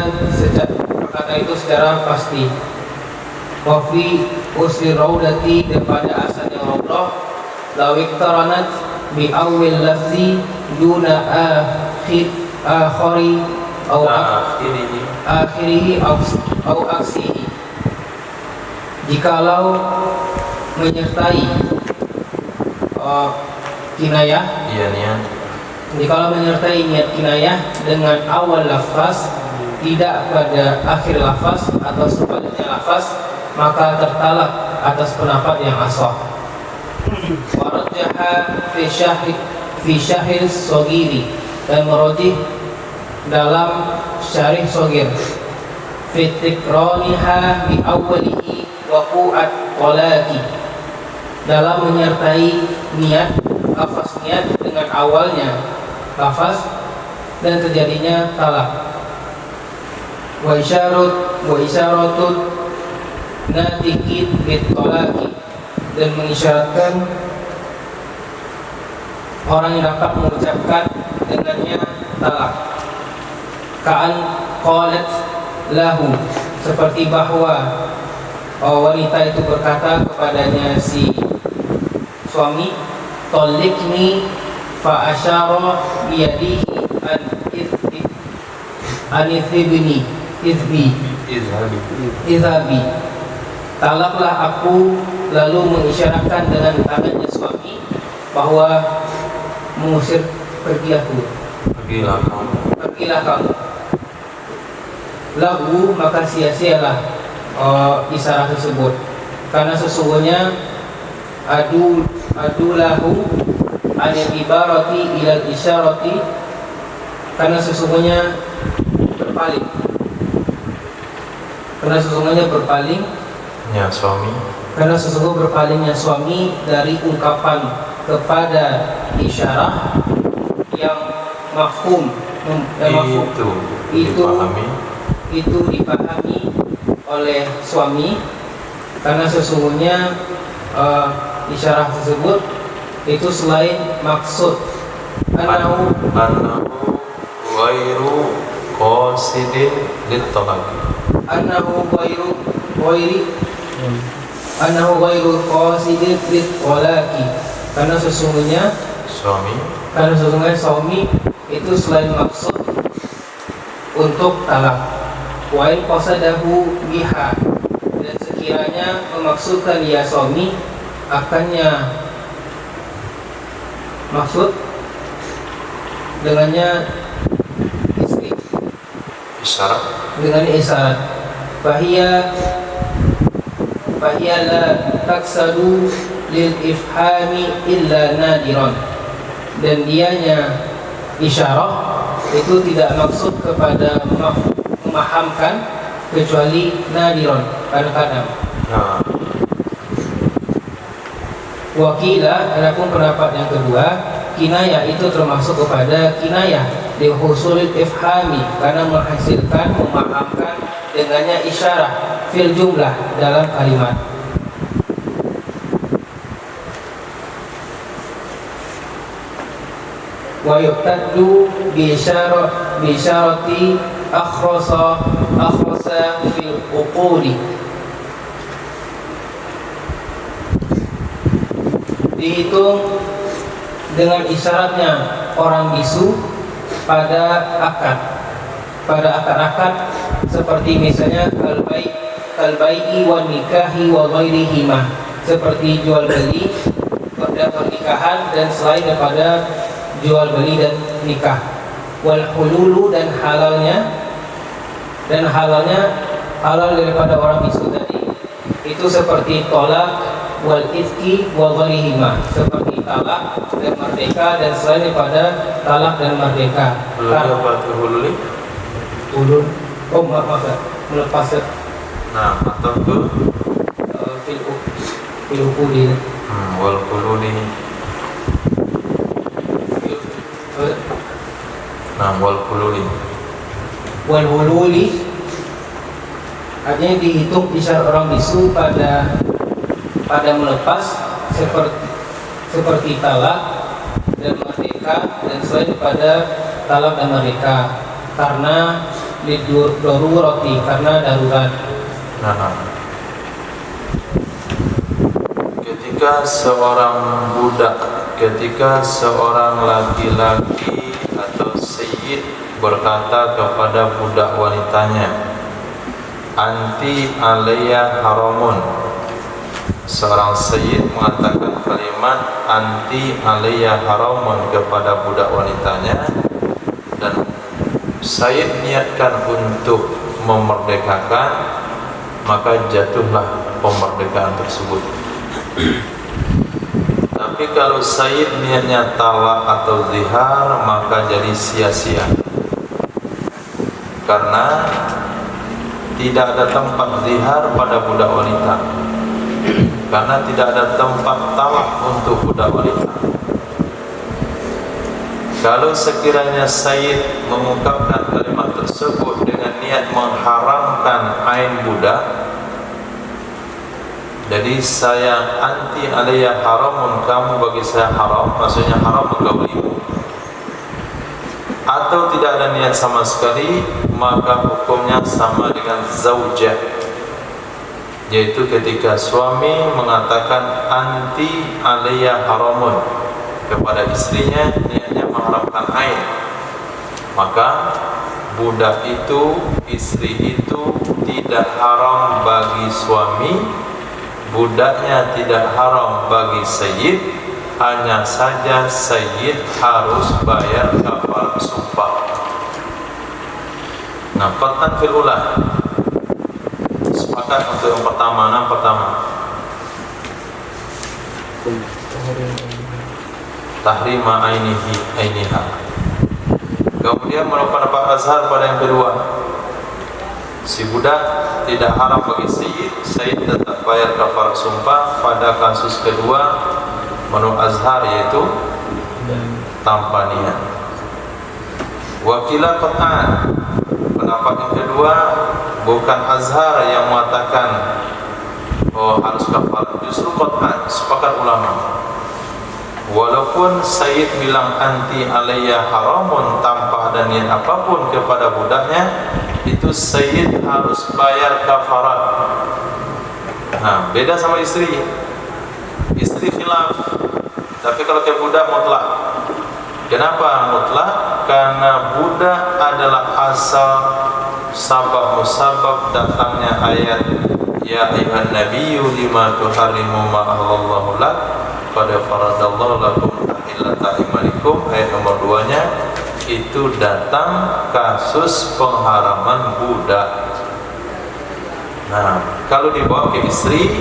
kata itu secara pasti. Wa fi usri raudati, dan pada asalnya raudah, law iqtaranat bi awwil lafzi duna akhiri au aksihi, jikalau menyertai kinayah, jikalau menyertai niat kinayah dengan awal lafaz, tidak pada akhir lafaz atau sebaliknya lafaz, maka tertalak atas pendapat yang ashah. Warajjaha fi syahil sogiri, dan merojih dalam syarih sogir, fi tikroniha bi awwalihi waqu'at talaqi, dalam menyertai niat, lafaz niat dengan awalnya lafaz dan terjadinya talak. Wa isyaratut natikit bit talaqi, dan mengisyaratkan orang yang dapat mengucapkan dengannya talak. Ka'an qalat lahu, seperti bahwa wanita itu berkata kepadanya si suami, talliqni fa asyara biyadihi an ithibni idhabi, talaklah aku, lalu mengisyaratkan dengan tangannya suami bahwa mengusir, pergilah kamu. Lahu, maka sia-sialah isyarat tersebut, karena sesungguhnya adu lahu anil ibarati ilal isyarati, karena sesungguhnya berpaling ya suami, karena sesungguhnya berpalingnya suami dari ungkapan kepada isyarah yang mafhum, itu dipahami oleh suami, karena sesungguhnya isyarah tersebut itu selain maksud anahu ghairu qasidin lit-talaqi, anahu ghairu qasidin lit-talaqi, karena sesungguhnya suami itu selain maksud untuk talak. Wa in qasadahu biha, dan sekiranya memaksudkan ya suami akannya maksud dengannya istri, dengan isyarat, fahiya la taksadu lil ifhami illa nadiran, dan dianya isyarah itu tidak maksud kepada memahamkan kecuali nadiron, kadang-kadang. Wakila, adapun pendapat yang kedua, kinayah itu termasuk kepada kinayah li husulil ifhami, karena menghasilkan, memahamkan dengannya isyarah fil jumlah, dalam kalimat. Wa yuqtaddu bi isyarati akhrasa fil uquli, dihitung dengan isyaratnya orang bisu pada akad, seperti misalnya kalbai wa nikahi wa ghairihima, seperti jual beli pada pernikahan dan selain daripada jual beli dan nikah. Wal hululu, dan halalnya halal daripada orang bisu tadi itu seperti tolak wal ifki wa ghairihima, seperti talak dan merdeka dan selain daripada talak dan merdeka. Hululi melepas atau ke fil Bilukuli. Wal kululi. Nah, wal kululi. Wal hululi artinya dihitung isyarat orang bisu pada melepas seperti talak dan merdeka dan selain pada talak dan merdeka karena lidururati karena darurat. Nah, ketika seorang laki-laki atau sayyid berkata kepada budak wanitanya, anti alayya haramun. Seorang sayyid mengatakan kalimat anti alayya haramun kepada budak wanitanya, dan sayyid niatkan untuk memerdekakan, maka jatuhlah pemerdekaan tersebut. Tapi kalau sayyid niatnya talak atau zihar, maka jadi sia-sia, karena tidak ada tempat zihar pada budak wanita, karena tidak ada tempat talak untuk budak wanita. Kalau sekiranya sayyid mengungkapkan kalimat tersebut dengan niat mengharamkan ain budak, jadi saya anti alayya haramun, kamu bagi saya haram, maksudnya haram menggaulimu, atau tidak ada niat sama sekali, maka hukumnya sama dengan zaujah, yaitu ketika suami mengatakan anti alayya haramun kepada istrinya, niatnya mengharamkan ain, maka budak itu, istri itu tidak haram bagi suami, budaknya tidak haram bagi sayyid, hanya saja sayyid harus bayar kafarat sumpah. Nah, qatan fil ula, sepakat untuk yang pertama. Tahrima ainiha. Kemudian menurut pendapat Azhar pada yang kedua, si budak tidak haram bagi sayyid tetap bayar kafarat sumpah. Pada kasus kedua menurut Azhar yaitu tanpa niat. Wakilah qat'an, pendapat yang kedua bukan Azhar yang mengatakan harus kafarat, justru qat'an, sepakat ulama. Walaupun sayyid bilang anti alayya haramun tanpa ada niat apapun kepada budaknya, itu sayyid harus bayar kafarat. Nah, beda sama istri. Istri khilaf. Tapi kalau ke budak mutlak. Kenapa mutlak? Karena budak adalah asal sabab musabab datangnya ayat ya ayyuhan nabiyyu lima tuharrimu ma ahlallahu lak qad faradallahu lakum tahillata imanikum. Ayat nomor 2-nya itu datang kasus pengharaman budak. Nah, kalau dibawa ke istri,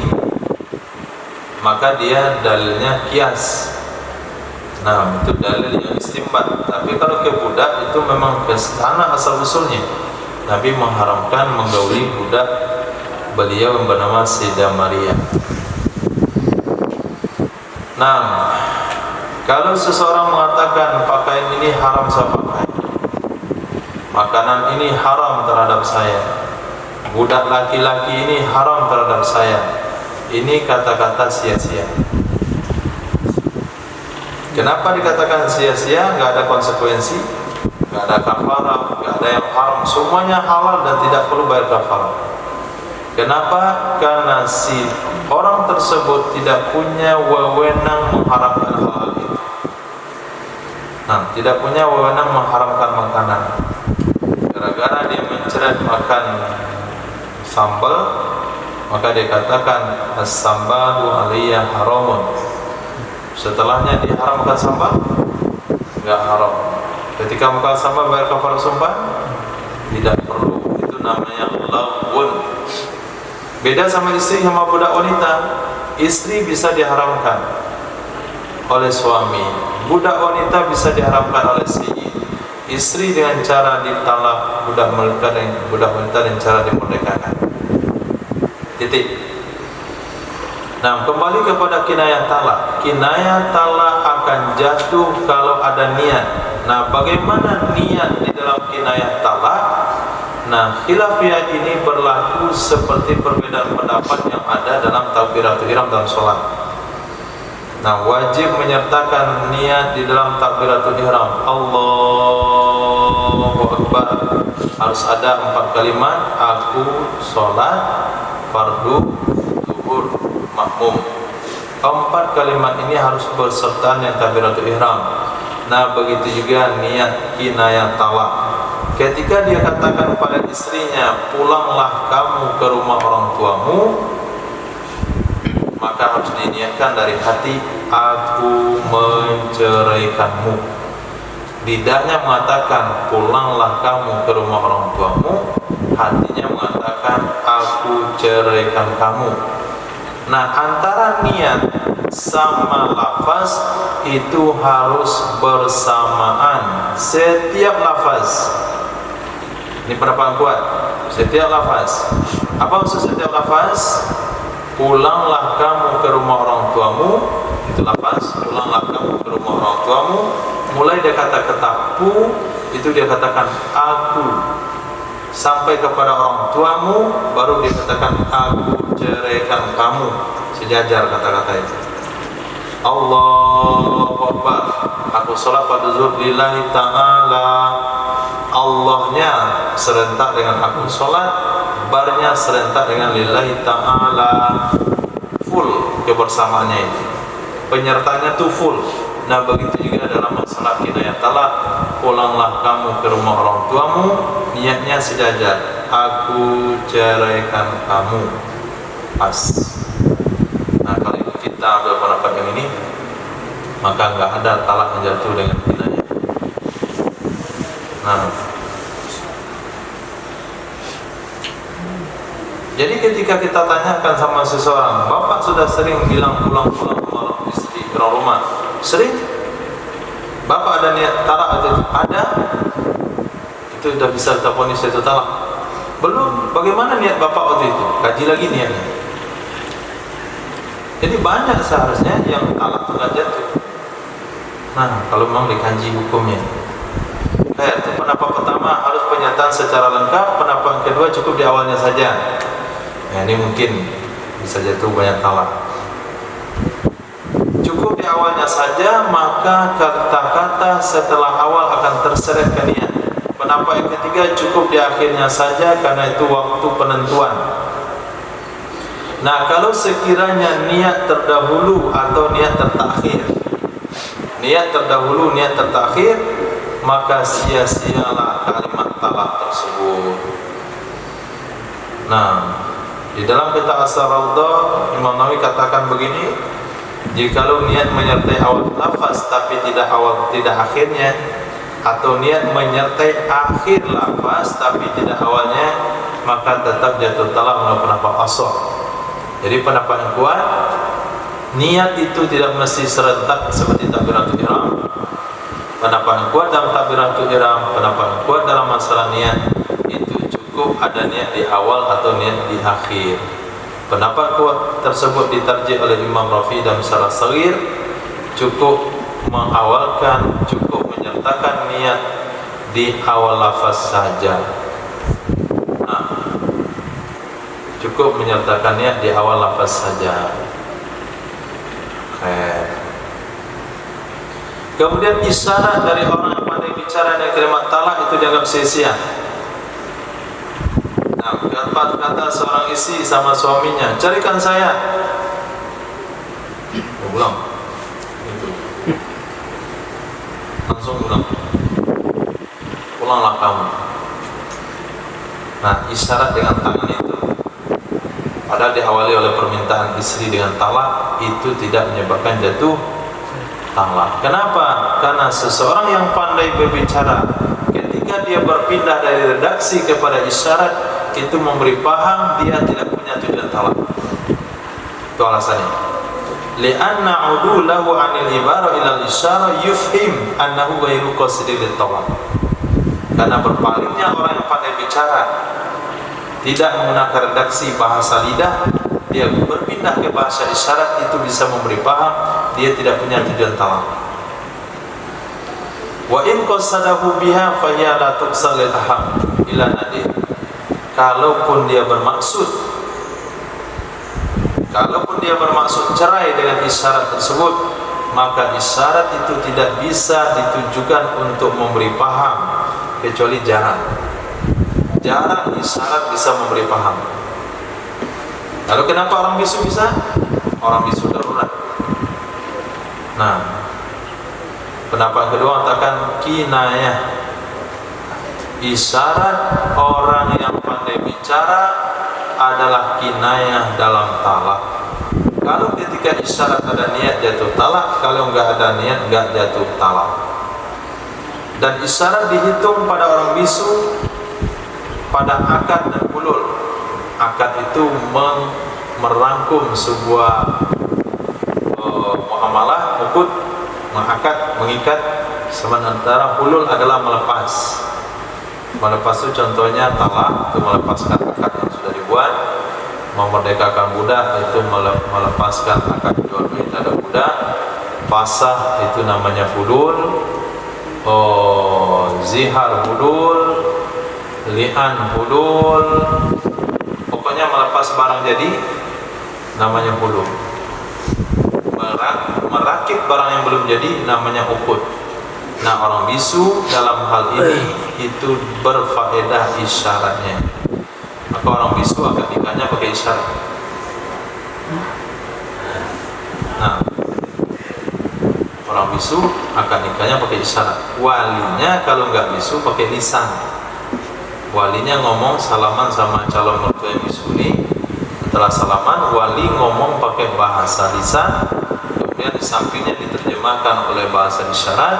maka dia dalilnya kias. Nah, itu dalil yang istimbat. Tapi kalau ke budak itu memang ke sana asal usulnya. Nabi mengharamkan menggauli budak beliau yang bernama Sayyidah Maria. Nah, kalau seseorang mengatakan pakaian ini haram saya pakai, makanan ini haram terhadap saya, budak laki-laki ini haram terhadap saya, ini kata-kata sia-sia. Kenapa dikatakan sia-sia? Gak ada konsekuensi, gak ada kafarah, gak ada yang haram, semuanya halal dan tidak perlu bayar kafarah. Kenapa? Karena si orang tersebut tidak punya wewenang mengharamkan hal itu. Nah, tidak punya wewenang mengharamkan makanan. Gara-gara dia mencret makan sambal, maka dia katakan as-sambalu alayya haramun. Setelahnya diharamkan sambal, enggak haram. Ketika makan sambal bayar kafarat sumpah? Tidak perlu. Itu namanya lawun. Beda sama istri sama budak wanita. Istri bisa diharamkan oleh suami, budak wanita bisa diharamkan oleh sayyid. Istri dengan cara ditalak, budak wanita dengan cara dimerdekakan. Titik. Nah, kembali kepada kinayah talak. Kinayah talak akan jatuh kalau ada niat. Nah, bagaimana niat di dalam kinayah talak? Nah, khilafiyah ini berlaku seperti perbedaan pendapat yang ada dalam takbiratul ihram dalam sholat. Nah, wajib menyertakan niat di dalam takbiratul ihram. Allahu Akbar. Harus ada 4 kalimat. Aku sholat fardu zuhur makmum. 4 kalimat ini harus berserta niat takbiratul ihram. Nah, begitu juga niat kinayah talak. Ketika dia katakan pada istrinya, pulanglah kamu ke rumah orang tuamu, maka harus diniatkan dari hati, aku menceraikanmu. Lidahnya mengatakan, pulanglah kamu ke rumah orang tuamu, hatinya mengatakan, aku ceraikan kamu. Nah, antara niat sama lafaz itu harus bersamaan setiap lafaz. Ini pendapat kuat. Setiap lafaz. Apa maksud setiap lafaz? Pulanglah kamu ke rumah orang tuamu. Itu lafaz. Pulanglah kamu ke rumah orang tuamu. Mulai dia kata-kata pu, itu dia katakan aku. Sampai kepada orang tuamu, baru dia katakan aku ceraikan kamu. Sejajar kata-kata itu. Allahu Akbar. Aku sholat pada zuhur lillahi ta'ala. Allahnya serentak dengan aku sholat, barnya serentak dengan lillahi ta'ala. Full kebersamaannya itu, penyertanya itu full. Nah, begitu juga dalam masalah kinayah talak. Pulanglah kamu ke rumah orang tuamu, niatnya sejajar, aku ceraikan kamu. Pas. Nah, kalau kita ambil pendapat yang ini, maka nggak ada talak yang jatuh dengan kinayah. Nah, jadi ketika kita tanyakan sama seseorang, bapak sudah sering bilang pulang-pulang malam istri ke rumah, sering? Bapak ada niat talak atau ada? Itu sudah bisa kita vonis itu talak? Belum. Bagaimana niat bapak waktu itu? Kaji lagi niatnya. Jadi banyak seharusnya yang talak sudah jatuh. Nah, kalau memang dikaji hukumnya. Itu pendapat pertama harus pernyataan secara lengkap. Pendapat kedua cukup di awalnya saja. Nah, ini mungkin bisa jatuh banyak talak. Cukup di awalnya saja, maka kata-kata setelah awal akan terseret ke niat. Pendapat yang ketiga cukup di akhirnya saja, karena itu waktu penentuan. Nah, kalau sekiranya niat terdahulu atau niat tertakhir, niat terdahulu, niat tertakhir, maka sia-sialah kalimat talak tersebut. Nah, di dalam kitab As-Saraudah, Imam Nawawi katakan begini, jikalau niat menyertai awal lafaz tapi tidak akhirnya, atau niat menyertai akhir lafaz tapi tidak awalnya, maka tetap jatuh talak menurut pendapat ashab. Jadi pendapat yang kuat, niat itu tidak mesti serentak seperti takbiratul ihram. Pendapat yang kuat dalam takbiratul ihram, pendapat yang kuat dalam masalah niat, itu cukup ada niat di awal atau niat di akhir. Pendapat kuat tersebut ditarjih oleh Imam Rafi dalam Syarah Shaghir, cukup mengawalkan, cukup menyertakan niat di awal lafaz saja. Nah, cukup menyertakan niat di awal lafaz saja. Kemudian isyarat dari orang yang pandai bicara dengan kalimat talak itu dianggap sia-sia. Nah, kata seorang istri sama suaminya, carikan saya. Pulang. Itu. Langsung pulang. Pulanglah kamu. Nah, isyarat dengan tangan itu, padahal diawali oleh permintaan istri dengan talak, itu tidak menyebabkan jatuh talak. Kenapa? Karena seseorang yang pandai berbicara, ketika dia berpindah dari redaksi kepada isyarat, itu memberi paham dia tidak punya tujuan talak. Itu alasannya. Li'anna udulahu 'anil ibarah ila al-isyarah yufhim annahu ghairu qasidil talak. Karena berpalingnya orang yang pandai bicara, tidak menggunakan redaksi bahasa lidah, dia berpindah ke bahasa isyarat itu bisa memberi paham, dia tidak punya tujuan talak. Wa in qasadahu biha fa hiya la tuqsal li taham ila nadir. Kalaupun dia bermaksud cerai dengan isyarat tersebut, maka isyarat itu tidak bisa ditujukan untuk memberi paham kecuali jarang isyarat bisa memberi paham. Lalu kenapa orang bisu bisa? Orang bisu darurat. Nah, pendapat kedua katakan kinayah. Isyarat orang yang pandai bicara adalah kinayah dalam talak. Kalau ketika isyarat ada niat jatuh talak, kalau enggak ada niat enggak jatuh talak. Dan isyarat dihitung pada orang bisu pada akad dan hulul. Akad itu merangkum sebuah muamalah, ukud, mengakad, mengikat. Sementara hulul adalah melepas. Melepas itu contohnya talak, itu melepaskan akad yang sudah dibuat. Memerdekakan budak itu melepaskan akad jual beli terhadap budak. Fasah itu namanya hulul. Zihar hulul, li'an hulul, pokoknya melepas barang jadi namanya hulul. Merakit barang yang belum jadi namanya uqud. Nah, orang bisu dalam hal ini itu berfaedah isyaratnya. Maka orang bisu akan nikahnya pakai isyarat. Nah, orang bisu akan nikahnya pakai isyarat. Walinya kalau nggak bisu pakai lisan. Walinya ngomong salaman sama calon mertua yang bisu ini. Setelah salaman, wali ngomong pakai bahasa lisan. Kemudian di sampingnya diterjemahkan oleh bahasa isyarat.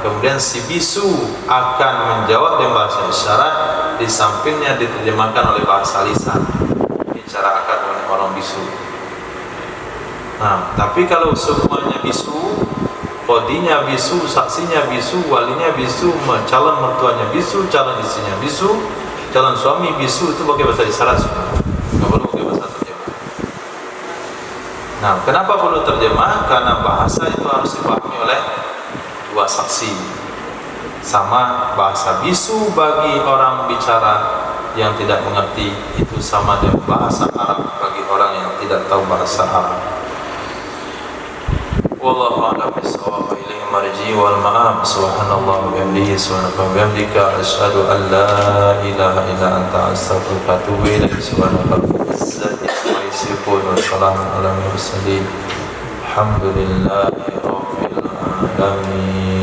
Kemudian si bisu akan menjawab dengan bahasa isyarat. Di sampingnya diterjemahkan oleh bahasa lisan. Ini cara akad oleh orang bisu. Nah, tapi kalau semuanya bisu, kodinya bisu, saksinya bisu, walinya bisu, calon mertuanya bisu, calon istrinya bisu, calon suami bisu, itu pakai bahasa isyarat semua. Nggak perlu pakai bahasa terjemah. Nah, kenapa perlu terjemah? Karena bahasa itu harus dipahami oleh dua saksi. Sama bahasa bisu bagi orang bicara yang tidak mengerti itu sama dengan bahasa Arab bagi orang yang tidak tahu bahasa Arab. Wallahu a'lam bishawab. Ilaihi marji wal ma'ab. Subhanallah wa bihamdihi subhanaka wa bihamdika asyhadu an la ilaha illa anta astaghfiruka wa atubu ilaik. Subhanaka rabbil izzati amma yasifun wa salamun alal mursalin. Alhamdulillahi rabbil alamin.